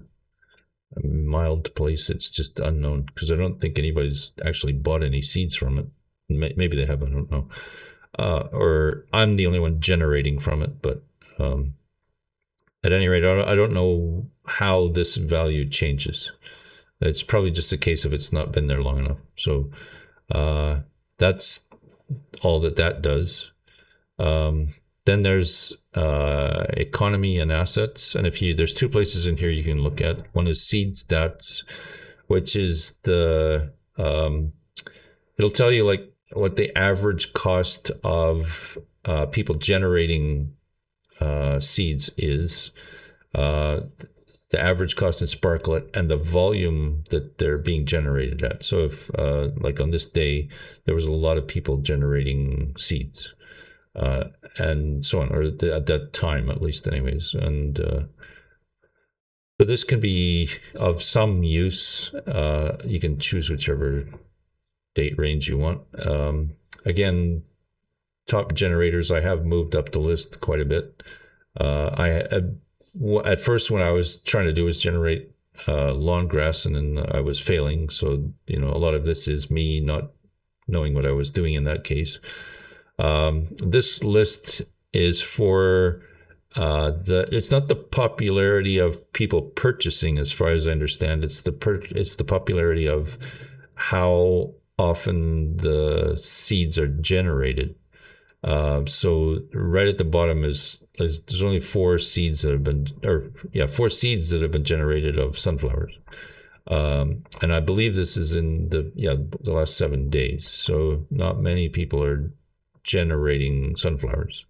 [SPEAKER 1] a mild place. It's just unknown because I don't think anybody's actually bought any seeds from it. Maybe they have, I don't know. Or I'm the only one generating from it, but at any rate, I don't know how this value changes. It's probably just a case of it's not been there long enough. So that's all that does. Then there's economy and assets, and there's two places in here you can look at. One is seed stats, which is it'll tell you like what the average cost of people generating seeds is, the average cost in Sparklet, and the volume that they're being generated at. So if like on this day there was a lot of people generating seeds, and so on, or at that time at least anyways. And so this can be of some use. You can choose whichever date range you want. Again, top generators, I have moved up the list quite a bit. At first, when I was trying to do was generate lawn grass, and then I was failing. So, a lot of this is me not knowing what I was doing in that case. This list is for it's not the popularity of people purchasing, as far as I understand. It's the popularity of how often the seeds are generated. So right at the bottom is there's only 4 seeds that have been, 4 seeds that have been generated of sunflowers. And I believe this is in the last 7 days. So not many people are generating sunflowers.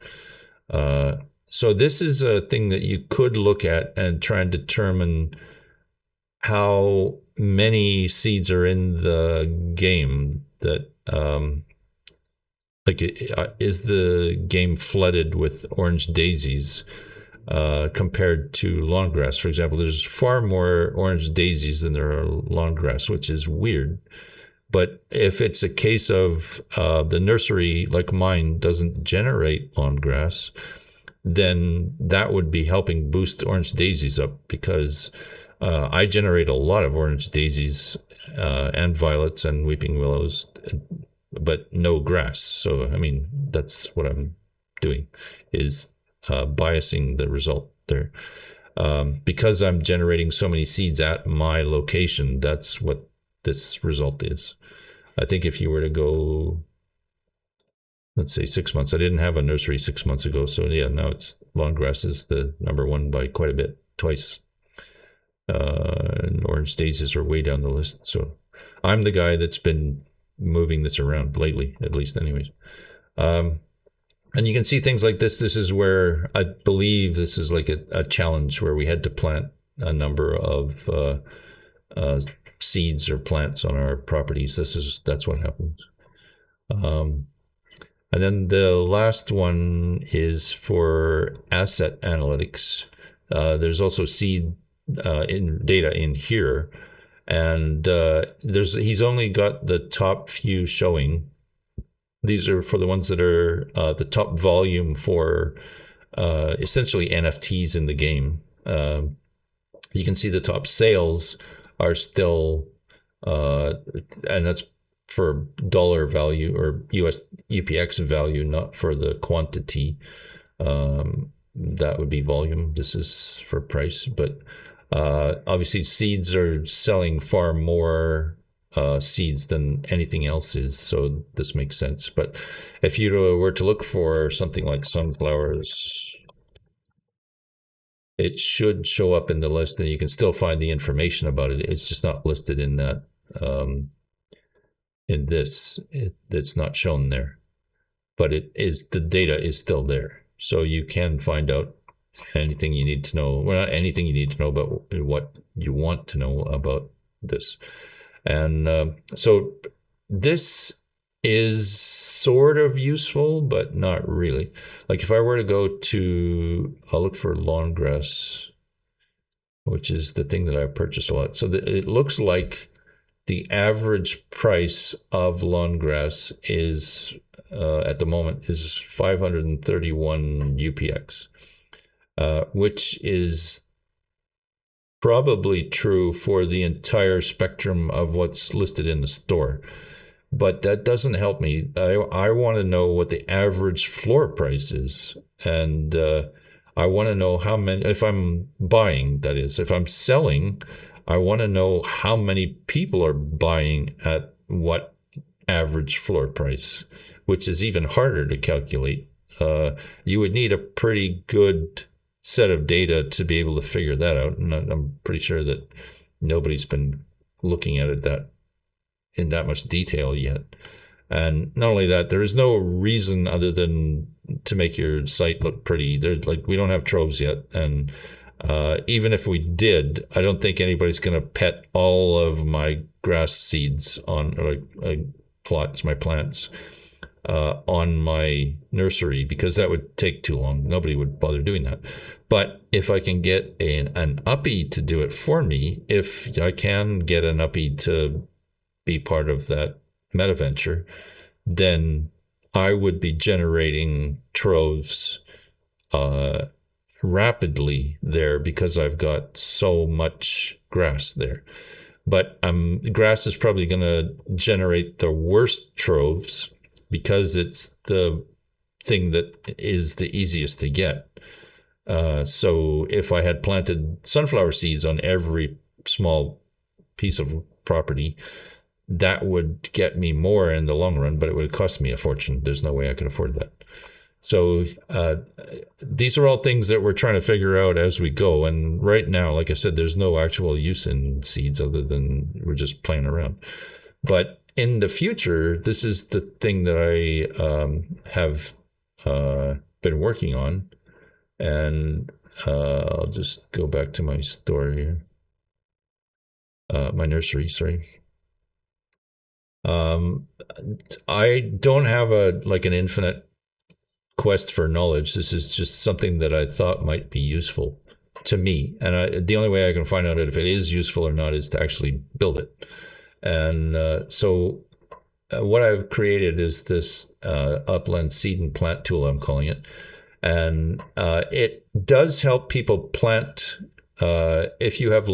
[SPEAKER 1] So this is a thing that you could look at and try and determine how many seeds are in the game. That is the game flooded with orange daisies compared to lawn grass? For example, there's far more orange daisies than there are lawn grass, which is weird. But if it's a case of the nursery, like mine, doesn't generate lawn grass, then that would be helping boost orange daisies up, because I generate a lot of orange daisies and violets and weeping willows, but no grass. So, I mean, that's what I'm doing, is biasing the result there. Because I'm generating so many seeds at my location, that's what this result is. I think if you were to go, let's say 6 months, I didn't have a nursery 6 months ago. So yeah, now it's lawn grass is the number one by quite a bit, twice. And orange daisies are way down the list. So I'm the guy that's been moving this around lately, at least anyways. And you can see things like this. This is where I believe this is like a challenge where we had to plant a number of seeds or plants on our properties. That's what happens. And then the last one is for asset analytics. There's also seed in data in here, and he's only got the top few showing. These are for the ones that are the top volume for essentially NFTs in the game. You can see the top sales are still, and that's for dollar value or US UPX value, not for the quantity. That would be volume. This is for price, but obviously seeds are selling far more seeds than anything else is, so this makes sense. But if you were to look for something like sunflowers, it should show up in the list, and you can still find the information about it. It's just not listed in that. In this, it's not shown there, but it is, the data is still there, so you can find out anything you need to know. Well, not anything you need to know, but what you want to know about this. And so this is sort of useful, but not really. Like if I were to go to, I'll look for lawn grass, which is the thing that I purchased a lot. So it looks like the average price of lawn grass is at the moment is 531 UPX, which is probably true for the entire spectrum of what's listed in the store. But that doesn't help me. I want to know what the average floor price is. And I want to know how many, if I'm buying, that is. If I'm selling, I want to know how many people are buying at what average floor price, which is even harder to calculate. You would need a pretty good set of data to be able to figure that out. And I'm pretty sure that nobody's been looking at it in that much detail yet. And not only that, there is no reason other than to make your site look pretty. We don't have troves yet, and even if we did, I don't think anybody's going to pet all of my grass seeds on my plants on my nursery, because that would take too long. Nobody would bother doing that. But if I can get an uppy to do it for me, if I can get an uppy to be part of that meta venture, then I would be generating troves rapidly there, because I've got so much grass there. But grass is probably going to generate the worst troves, because it's the thing that is the easiest to get. So if I had planted sunflower seeds on every small piece of property, that would get me more in the long run, but it would cost me a fortune. There's no way I could afford that. So these are all things that we're trying to figure out as we go. And right now, like I said, there's no actual use in seeds other than we're just playing around. But in the future, this is the thing that I have been working on. And I'll just go back to my store here. My nursery, sorry. I don't have an infinite quest for knowledge. This is just something that I thought might be useful to me. And the only way I can find out if it is useful or not is to actually build it. And so what I've created is this Upland seed and plant tool, I'm calling it. And it does help people plant if you have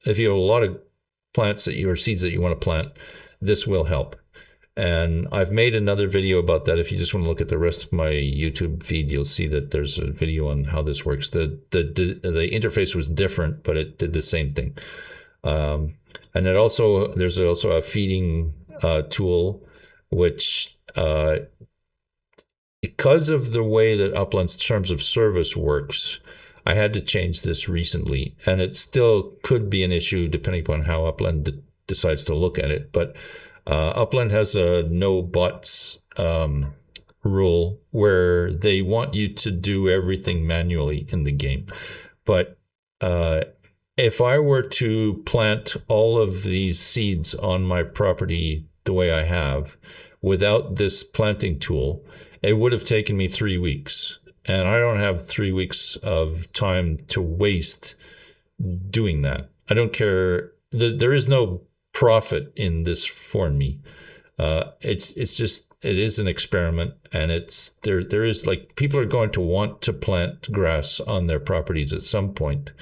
[SPEAKER 1] if you have a lot of plants or seeds that you want to plant, this will help. And I've made another video about that. If you just want to look at the rest of my YouTube feed, you'll see that there's a video on how this works. The interface was different, but it did the same thing. And there's also a feeding tool, which because of the way that Upland's terms of service works, I had to change this recently, and it still could be an issue depending upon how Upland decides to look at it. But Upland has a no bots rule where they want you to do everything manually in the game. But if I were to plant all of these seeds on my property the way I have, without this planting tool, it would have taken me 3 weeks. And I don't have 3 weeks of time to waste doing that. I don't care. There is no profit in this for me. It's just, it is an experiment, and there is people are going to want to plant grass on their properties at some point.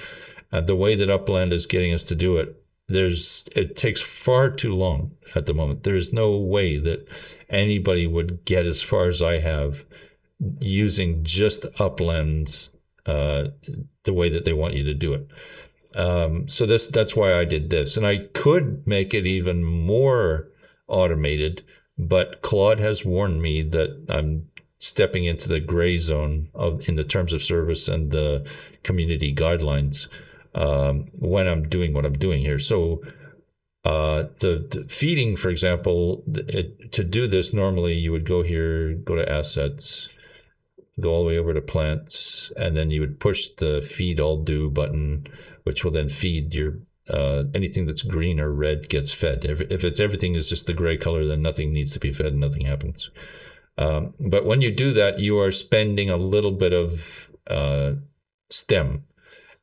[SPEAKER 1] The way that Upland is getting us to do it, it takes far too long at the moment. There is no way that anybody would get as far as I have using just Uplands the way that they want you to do it. So that's why I did this, and I could make it even more automated, but Claude has warned me that I'm stepping into the gray zone in the terms of service and the community guidelines when I'm doing what I'm doing here. So the feeding, for example, to do this, normally you would go here, go to assets, go all the way over to plants, and then you would push the feed all do button, which will then feed your anything that's green or red gets fed. If everything is just the gray color, then nothing needs to be fed and nothing happens. But when you do that, you are spending a little bit of stem,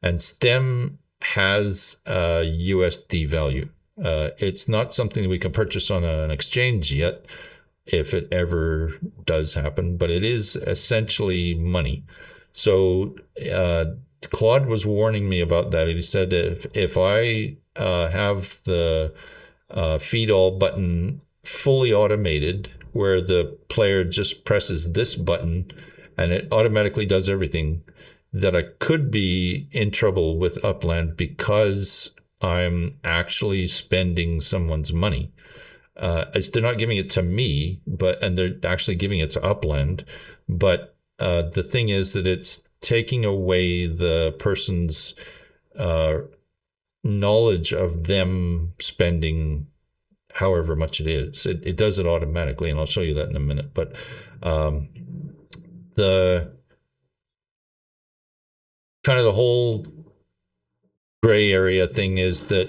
[SPEAKER 1] and stem has a USD value. It's not something that we can purchase on an exchange yet, if it ever does happen, but it is essentially money. So Claude was warning me about that. He said if I have the feed all button fully automated, where the player just presses this button and it automatically does everything, that I could be in trouble with Upland because I'm actually spending someone's money. They're not giving it to me, and they're actually giving it to Upland. But the thing is that it's taking away the person's knowledge of them spending however much it is. It does it automatically, and I'll show you that in a minute. But the kind of the whole gray area thing is that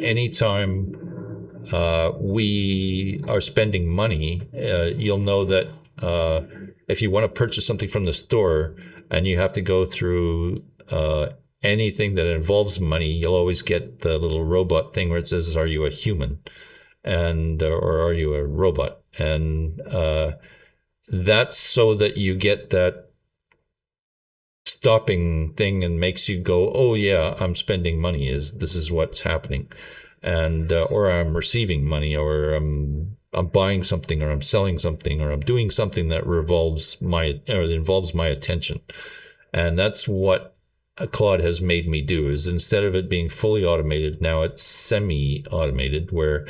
[SPEAKER 1] anytime we are spending money, you'll know that if you want to purchase something from the store and you have to go through anything that involves money, you'll always get the little robot thing where it says, "Are you a human?" and or "Are you a robot?" And that's so that you get that stopping thing and makes you go, "Oh yeah, I'm spending money. This is what's happening," and or I'm receiving money, or I'm buying something, or I'm selling something, or I'm doing something that involves my attention. And that's what Claude has made me do. Is instead of it being fully automated, now it's semi-automated, where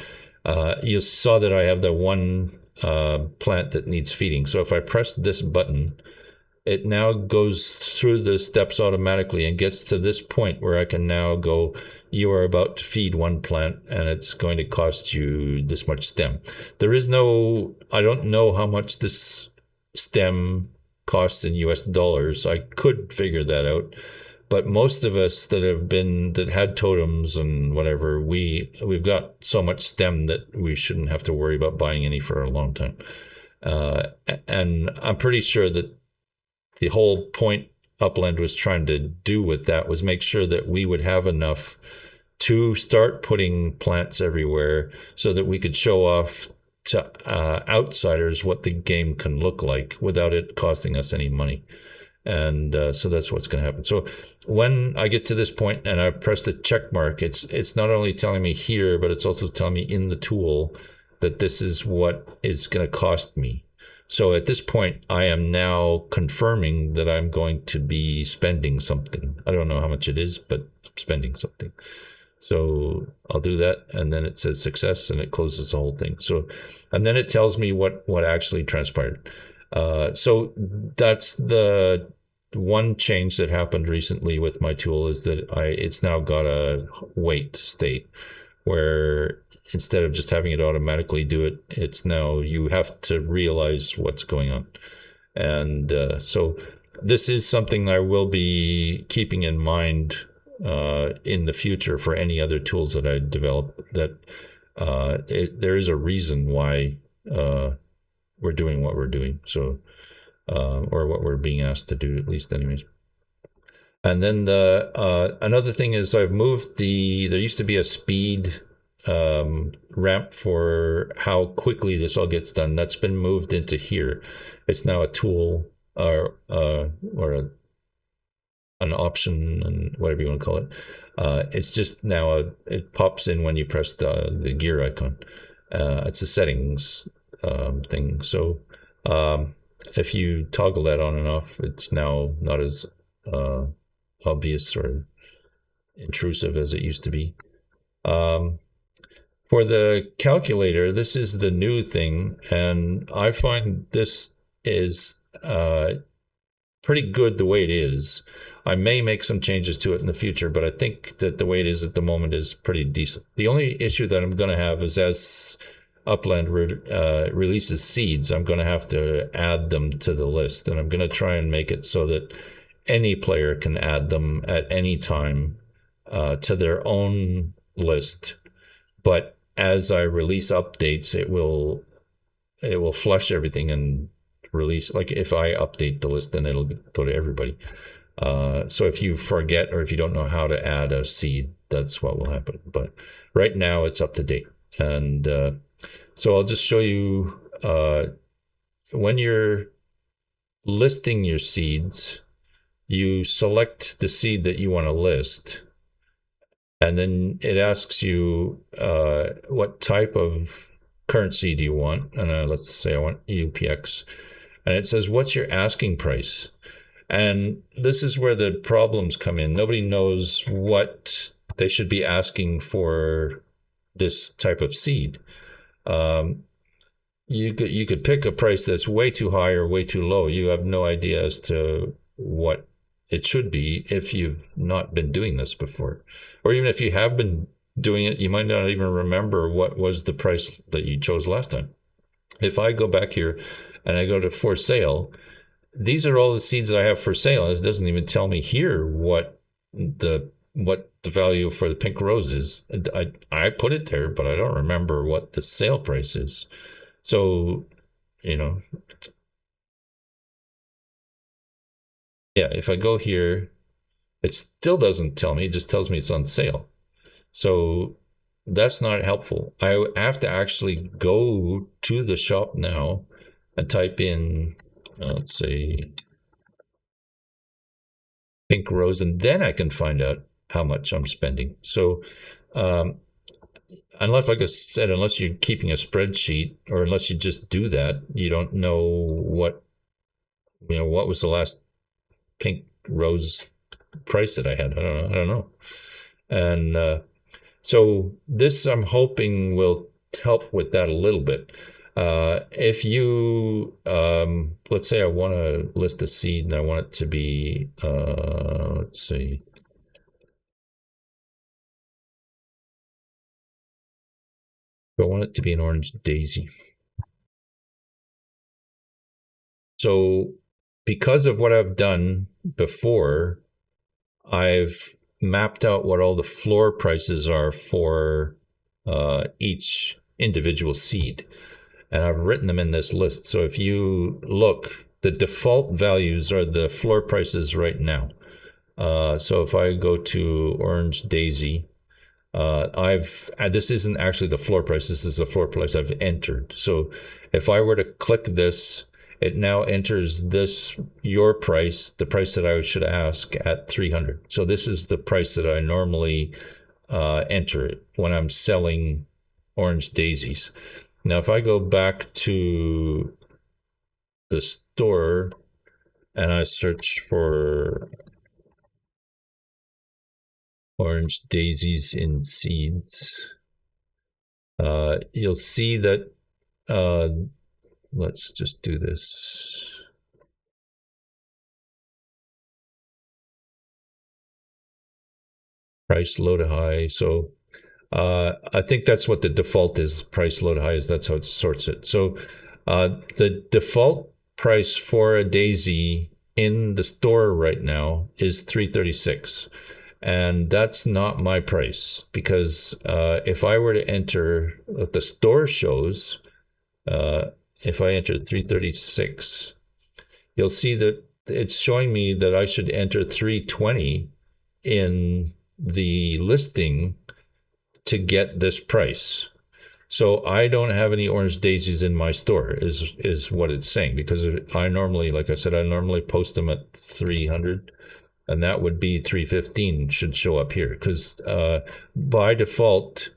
[SPEAKER 1] you saw that I have the one plant that needs feeding. So if I press this button, it now goes through the steps automatically and gets to this point where I can now go, "You are about to feed one plant and it's going to cost you this much stem." I don't know how much this stem costs in US dollars. I could figure that out. But most of us that had totems and whatever, we've got so much stem that we shouldn't have to worry about buying any for a long time. And I'm pretty sure that the whole point Upland was trying to do with that was make sure that we would have enough to start putting plants everywhere so that we could show off to outsiders what the game can look like without it costing us any money. And so that's what's going to happen. So when I get to this point and I press the check mark, it's not only telling me here, but it's also telling me in the tool that this is what is going to cost me. So at this point, I am now confirming that I'm going to be spending something. I don't know how much it is, but I'm spending something. So I'll do that, and then it says success, and it closes the whole thing. So, and then it tells me what actually transpired. So that's the one change that happened recently with my tool, is that it's now got a wait state where instead of just having it automatically do it, it's now you have to realize what's going on. And so this is something I will be keeping in mind in the future for any other tools that I develop, that there is a reason why we're doing what we're doing. So, or what we're being asked to do, at least anyways. And then another thing is I've moved there used to be a speed ramp for how quickly this all gets done. That's been moved into here. It's now a tool or a an option and whatever you want to call it. It's just now it pops in when you press the gear icon. It's a settings thing. So if you toggle that on and off, it's now not as obvious or intrusive as it used to be. For the calculator, this is the new thing, and I find this is pretty good the way it is. I may make some changes to it in the future, but I think that the way it is at the moment is pretty decent. The only issue that I'm going to have is as Upland releases seeds, I'm going to have to add them to the list, and I'm going to try and make it so that any player can add them at any time to their own list. But as I release updates, it will flush everything and release. Like if I update the list, then it'll go to everybody. So if you forget or if you don't know how to add a seed, that's what will happen. But right now it's up to date. And so I'll just show you when you're listing your seeds, you select the seed that you want to list. And then it asks you what type of currency do you want? And let's say I want UPX. And it says, what's your asking price? And this is where the problems come in. Nobody knows what they should be asking for this type of seed. You could pick a price that's way too high or way too low. You have no idea as to what it should be if you've not been doing this before. Or even if you have been doing it, you might not even remember what was the price that you chose last time. If I go back here and I go to for sale, these are all the seeds that I have for sale. It doesn't even tell me here what the value for the pink rose is. I put it there, but I don't remember what the sale price is. So, yeah, if I go here, it still doesn't tell me. It just tells me it's on sale. So that's not helpful. I have to actually go to the shop now and type in, let's say, pink rose, and then I can find out how much I'm spending. So unless, like I said, unless you're keeping a spreadsheet or unless you just do that, you don't know what was the last pink rose price that I had. I don't know. And so this I'm hoping will help with that a little bit. If you let's say I want to list a seed and I want it to be let's see, I want it to be an orange daisy. So because of what I've done before, I've mapped out what all the floor prices are for each individual seed. And I've written them in this list. So if you look, the default values are the floor prices right now. So if I go to Orange Daisy, this isn't actually the floor price. This is the floor price I've entered. So if I were to click this, it now enters your price, the price that I should ask at 300. So this is the price that I normally enter when I'm selling orange daisies. Now, if I go back to the store and I search for orange daisies in seeds, you'll see that, let's just do this. Price low to high. So I think that's what the default is. Price low to high is that's how it sorts it. So the default price for a daisy in the store right now is $336, and that's not my price, because if I were to enter what the store shows, if I enter 336, you'll see that it's showing me that I should enter 320 in the listing to get this price. So I don't have any orange daisies in my store is what it's saying, because I normally, like I said, I normally post them at 300, and that would be 315 should show up here, because by default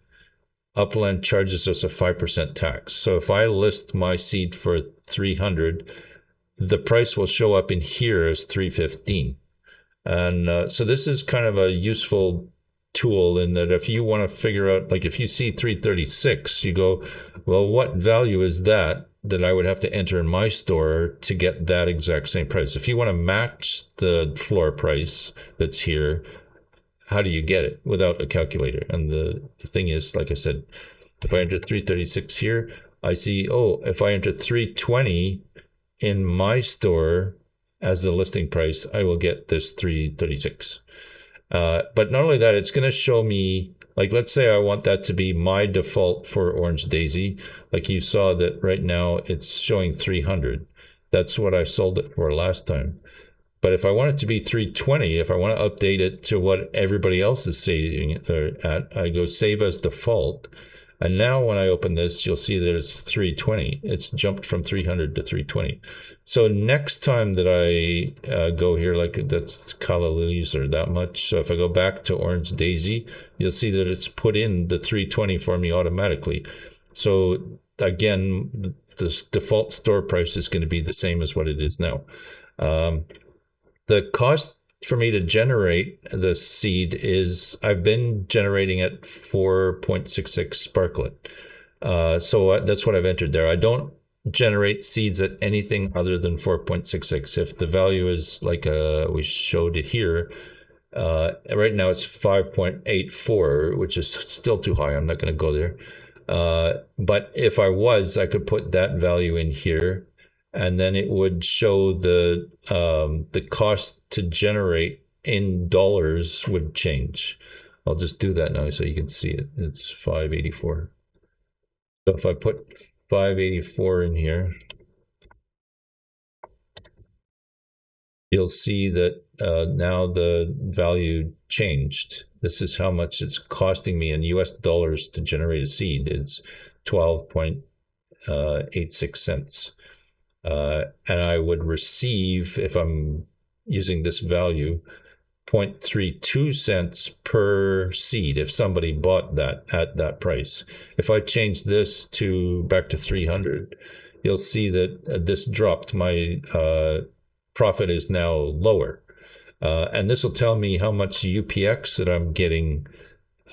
[SPEAKER 1] Upland charges us a 5% tax. So if I list my seed for 300, the price will show up in here as 315. And so this is kind of a useful tool in that if you want to figure out, like if you see 336, you go, well, what value is that I would have to enter in my store to get that exact same price? If you want to match the floor price that's here, how do you get it without a calculator? And the thing is, like I said, if I enter 336 here, I see, oh, if I enter 320 in my store as the listing price, I will get this 336. But not only that, it's going to show me, like, let's say I want that to be my default for Orange Daisy. Like you saw that right now it's showing 300. That's what I sold it for last time. But if I want it to be 320, if I want to update it to what everybody else is saving at, I go save as default. And now when I open this, you'll see that it's 320. It's jumped from 300 to 320. So next time that I go here, like that's calla lilies or that much. So if I go back to Orange Daisy, you'll see that it's put in the 320 for me automatically. So again, the default store price is going to be the same as what it is now. The cost for me to generate the seed is, I've been generating at 4.66 Sparklet. So that's what I've entered there. I don't generate seeds at anything other than 4.66. If the value is like we showed it here, right now it's 5.84, which is still too high. I'm not going to go there. But if I was, I could put that value in here, and then it would show the cost to generate in dollars would change. I'll just do that now so you can see it. It's 584. So if I put 584 in here, you'll see that now the value changed. This is how much it's costing me in US dollars to generate a seed. It's 12.86 cents. And I would receive, if I'm using this value, 0.32 cents per seed if somebody bought that at that price. If I change this to back to 300, you'll see that this dropped. My profit is now lower. And this will tell me how much UPX that I'm getting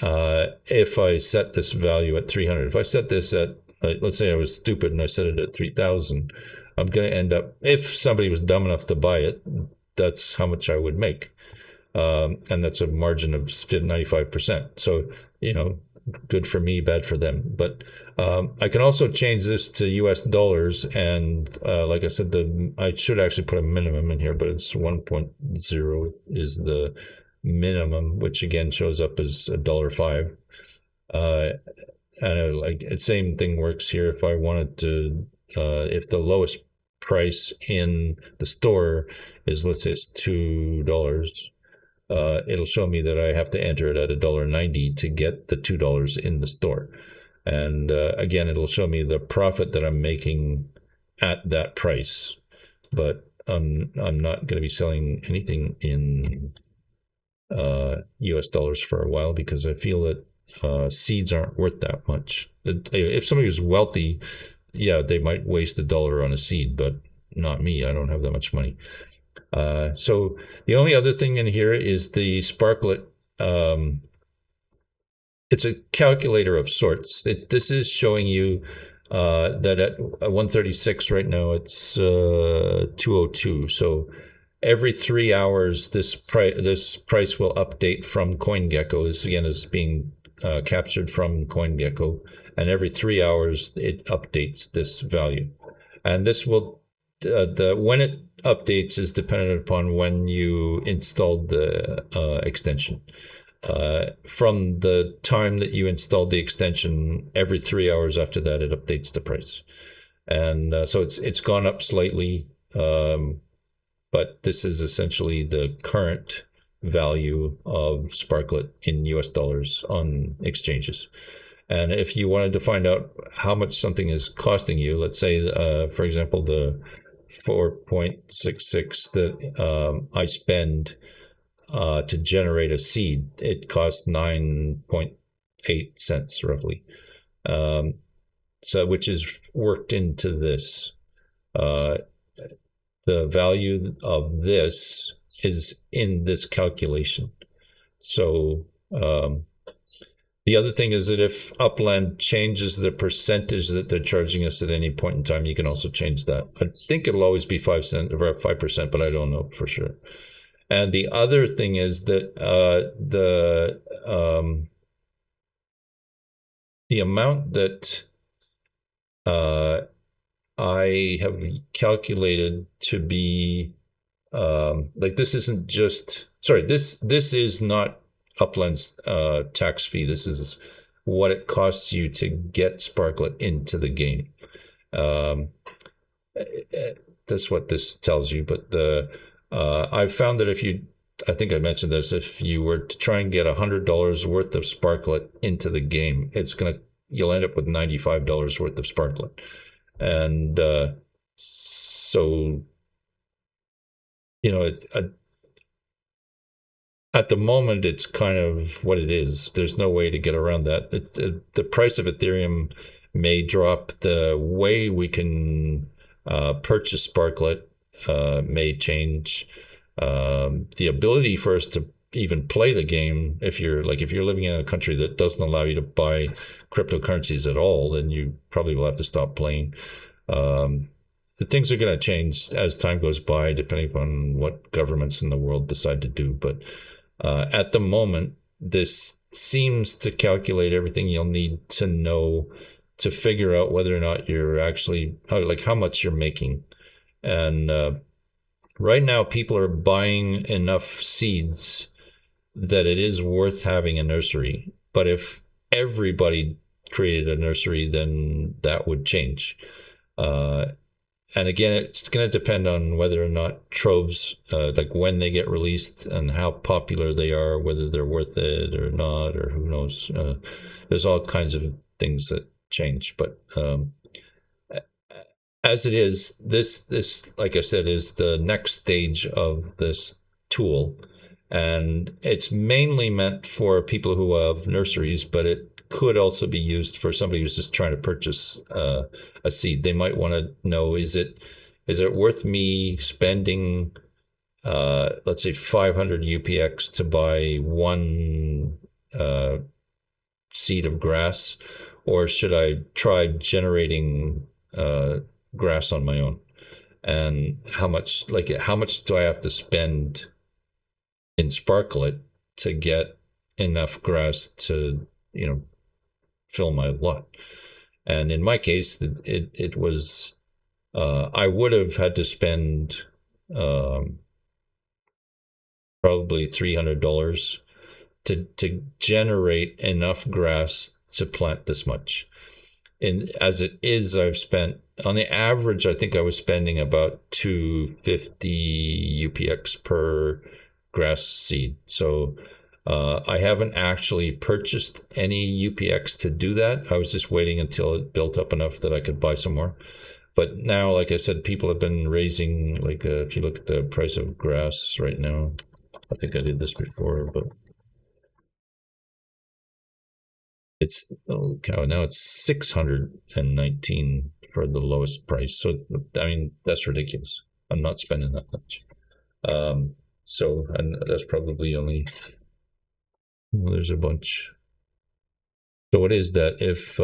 [SPEAKER 1] if I set this value at 300. If I set this at, let's say I was stupid and I set it at 3,000, I'm going to end up, if somebody was dumb enough to buy it, that's how much I would make. And that's a margin of 95%. So, you know, good for me, bad for them. But I can also change this to US dollars. And like I said, I should actually put a minimum in here, but it's 1.0 is the minimum, which again shows up as $1.05. And like same thing works here. If I wanted to, if the lowest price in the store is, let's say it's $2, it'll show me that I have to enter it at $1.90 to get the $2 in the store. And again, it'll show me the profit that I'm making at that price. But I'm not going to be selling anything in US dollars for a while, because I feel that seeds aren't worth that much. If somebody was wealthy, yeah, they might waste $1 on a seed, but not me. I don't have that much money. So the only other thing in here is the Sparklet. It's a calculator of sorts. This is showing you that at 136 right now, it's 202. So every 3 hours, this price will update from CoinGecko. This again is being captured from CoinGecko, and every 3 hours it updates this value. And this will when it updates is dependent upon when you installed the extension. From the time that you installed the extension, every 3 hours after that, it updates the price. And so it's gone up slightly, but this is essentially the current value of Sparklet in US dollars on exchanges. And if you wanted to find out how much something is costing you, let's say, for example, the 4.66 that I spend to generate a seed, it costs 9.8 cents roughly. So which is worked into this. The value of this is in this calculation. So the other thing is that if Upland changes the percentage that they're charging us at any point in time, you can also change that. I think it'll always be 5 cents or 5%, but I don't know for sure. And the other thing is that the amount that I have calculated to be like, this isn't just, sorry, this is not Upland's tax fee. This is what it costs you to get Sparklet into the game. That's what this tells you. But I've found that if you, I think I mentioned this, if you were to try and get $100 worth of Sparklet into the game, you'll end up with $95 worth of Sparklet. And so, you know, at the moment, it's kind of what it is. There's no way to get around that. The price of Ethereum may drop. The way we can purchase Sparklet may change. The ability for us to even play the game, if you're living in a country that doesn't allow you to buy cryptocurrencies at all, then you probably will have to stop playing. The things are going to change as time goes by, depending upon what governments in the world decide to do. But at the moment, this seems to calculate everything you'll need to know to figure out whether or not you're actually, how much you're making. And right now, people are buying enough seeds that it is worth having a nursery. But if everybody created a nursery, then that would change. And again, it's going to depend on whether or not troves, like when they get released and how popular they are, whether they're worth it or not, or who knows. There's all kinds of things that change. But as it is, this, like I said, is the next stage of this tool. And it's mainly meant for people who have nurseries, but it could also be used for somebody who's just trying to purchase a seed. They might want to know, is it worth me spending, let's say 500 UPX to buy one seed of grass, or should I try generating grass on my own? And how much do I have to spend in Sparklet to get enough grass to, fill my lot? And in my case, it was, I would have had to spend probably $300 to generate enough grass to plant this much. And as it is, I've spent, on the average, I think I was spending about 250 UPX per grass seed. So I haven't actually purchased any UPX to do that. I was just waiting until it built up enough that I could buy some more. But now, like I said, people have been raising, like if you look at the price of grass right now, I think I did this before, but it's, oh cow, now it's 619 for the lowest price. So, I mean, that's ridiculous. I'm not spending that much. So, and that's probably only, well, there's a bunch. So it is that if,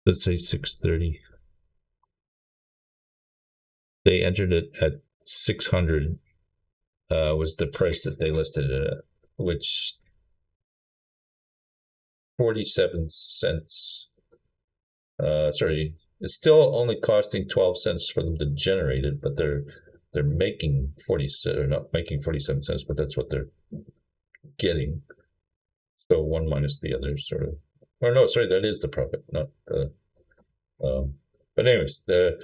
[SPEAKER 1] let's say 630, they entered it at 600, was the price that they listed it at, which 47 cents, sorry, it's still only costing 12 cents for them to generate it, but they're making 40, or not making 47 cents, but that's what they're getting. So one minus the other, sort of. Or no, sorry, that is the profit, not the. But anyways, the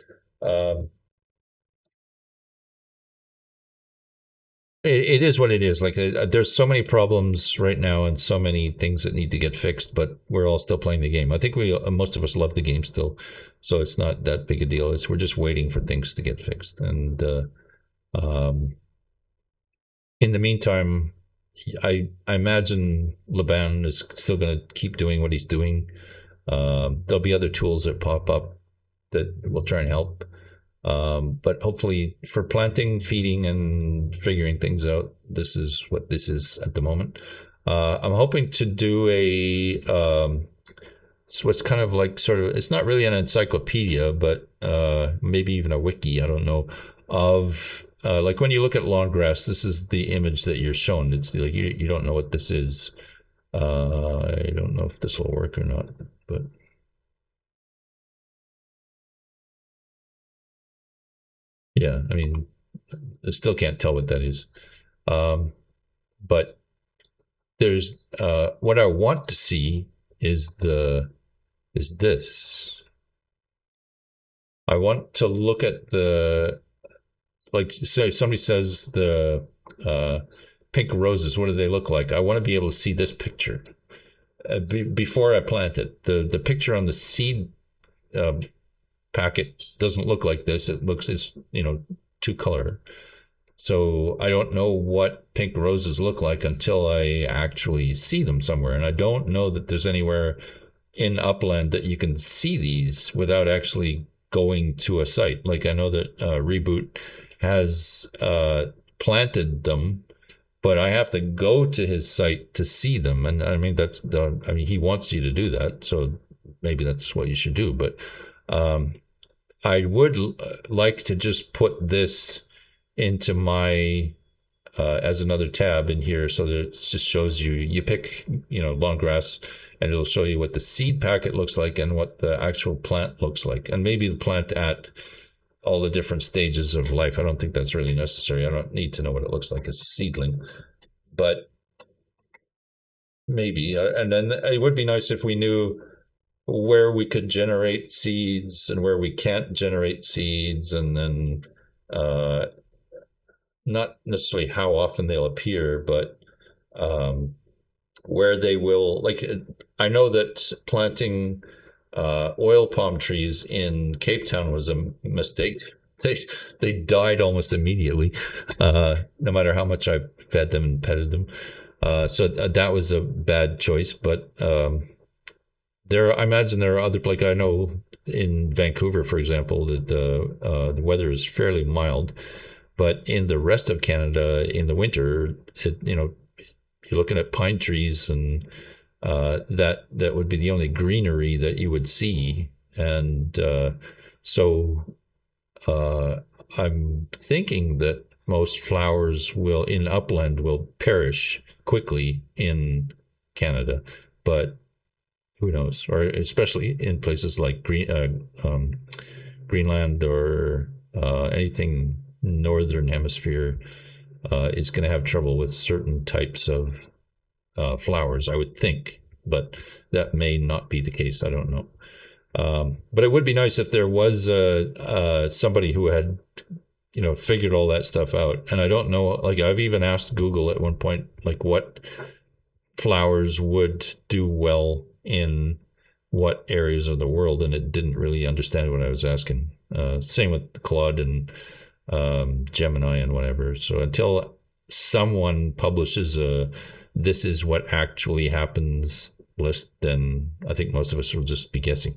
[SPEAKER 1] It is what it is. Like there's so many problems right now and so many things that need to get fixed, but we're all still playing the game. I think we most of us love the game still, so it's not that big a deal. We're just waiting for things to get fixed, and um, in the meantime, I imagine Laban is still going to keep doing what he's doing. There'll be other tools that pop up that will try and help. But hopefully, for planting, feeding, and figuring things out, this is what this is at the moment. I'm hoping to do so what's kind of like sort of, it's not really an encyclopedia, but maybe even a wiki, I don't know, of like when you look at lawn grass, this is the image that you're shown. It's like you don't know what this is. I don't know if this will work or not, but yeah, I mean, I still can't tell what that is. Um, but there's what I want to see is this. I want to look at the, like, say somebody says the pink roses. What do they look like? I want to be able to see this picture before I plant it. The picture on the seed uh, packet doesn't look like this. It's two color. So I don't know what pink roses look like until I actually see them somewhere. And I don't know that there's anywhere in Upland that you can see these without actually going to a site. Like I know that Reboot has planted them, but I have to go to his site to see them. And I mean, he wants you to do that. So maybe that's what you should do. But I would like to just put this into my as another tab in here, so that it just shows you pick long grass, and it'll show you what the seed packet looks like and what the actual plant looks like, and maybe the plant at all the different stages of life. I don't think that's really necessary. I don't need to know what it looks like as a seedling, but maybe. And then it would be nice if we knew where we could generate seeds and where we can't generate seeds, and then uh, not necessarily how often they'll appear, but where they will. Like, I know that planting oil palm trees in Cape Town was a mistake. They died almost immediately, no matter how much I fed them and petted them. So that was a bad choice. But I imagine there are other, like I know in Vancouver, for example, that the weather is fairly mild. But in the rest of Canada, in the winter, you're looking at pine trees, and that would be the only greenery that you would see. And so I'm thinking that most flowers in Upland will perish quickly in Canada, but who knows? Or especially in places like Greenland or anything northern hemisphere is going to have trouble with certain types of flowers, I would think, but that may not be the case. I don't know. But it would be nice if there was somebody who had, figured all that stuff out. And I don't know, like I've even asked Google at one point, like what flowers would do well in what areas of the world, and it didn't really understand what I was asking. Same with Claude and Gemini and whatever. So until someone publishes this is what actually happens list, then I think most of us will just be guessing.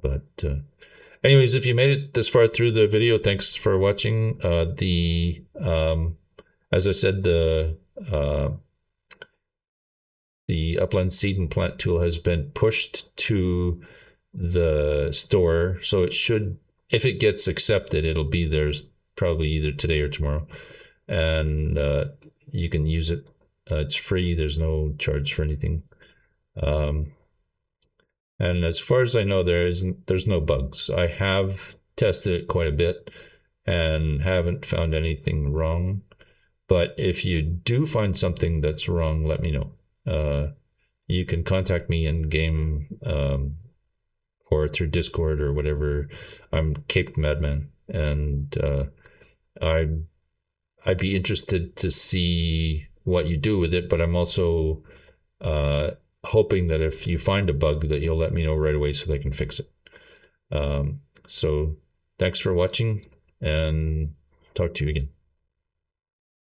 [SPEAKER 1] But anyways, if you made it this far through the video, thanks for watching. As I said, the Upland Seed and Plant tool has been pushed to the store, so it should, if it gets accepted, it'll be there probably either today or tomorrow, and you can use it. It's free. There's no charge for anything. And as far as I know, there's no bugs. I have tested it quite a bit and haven't found anything wrong. But if you do find something that's wrong, let me know. You can contact me in game or through Discord or whatever. I'm Cape Madman, and I'd be interested to see what you do with it, but I'm also hoping that if you find a bug that you'll let me know right away so they can fix it. So thanks for watching, and talk to you again.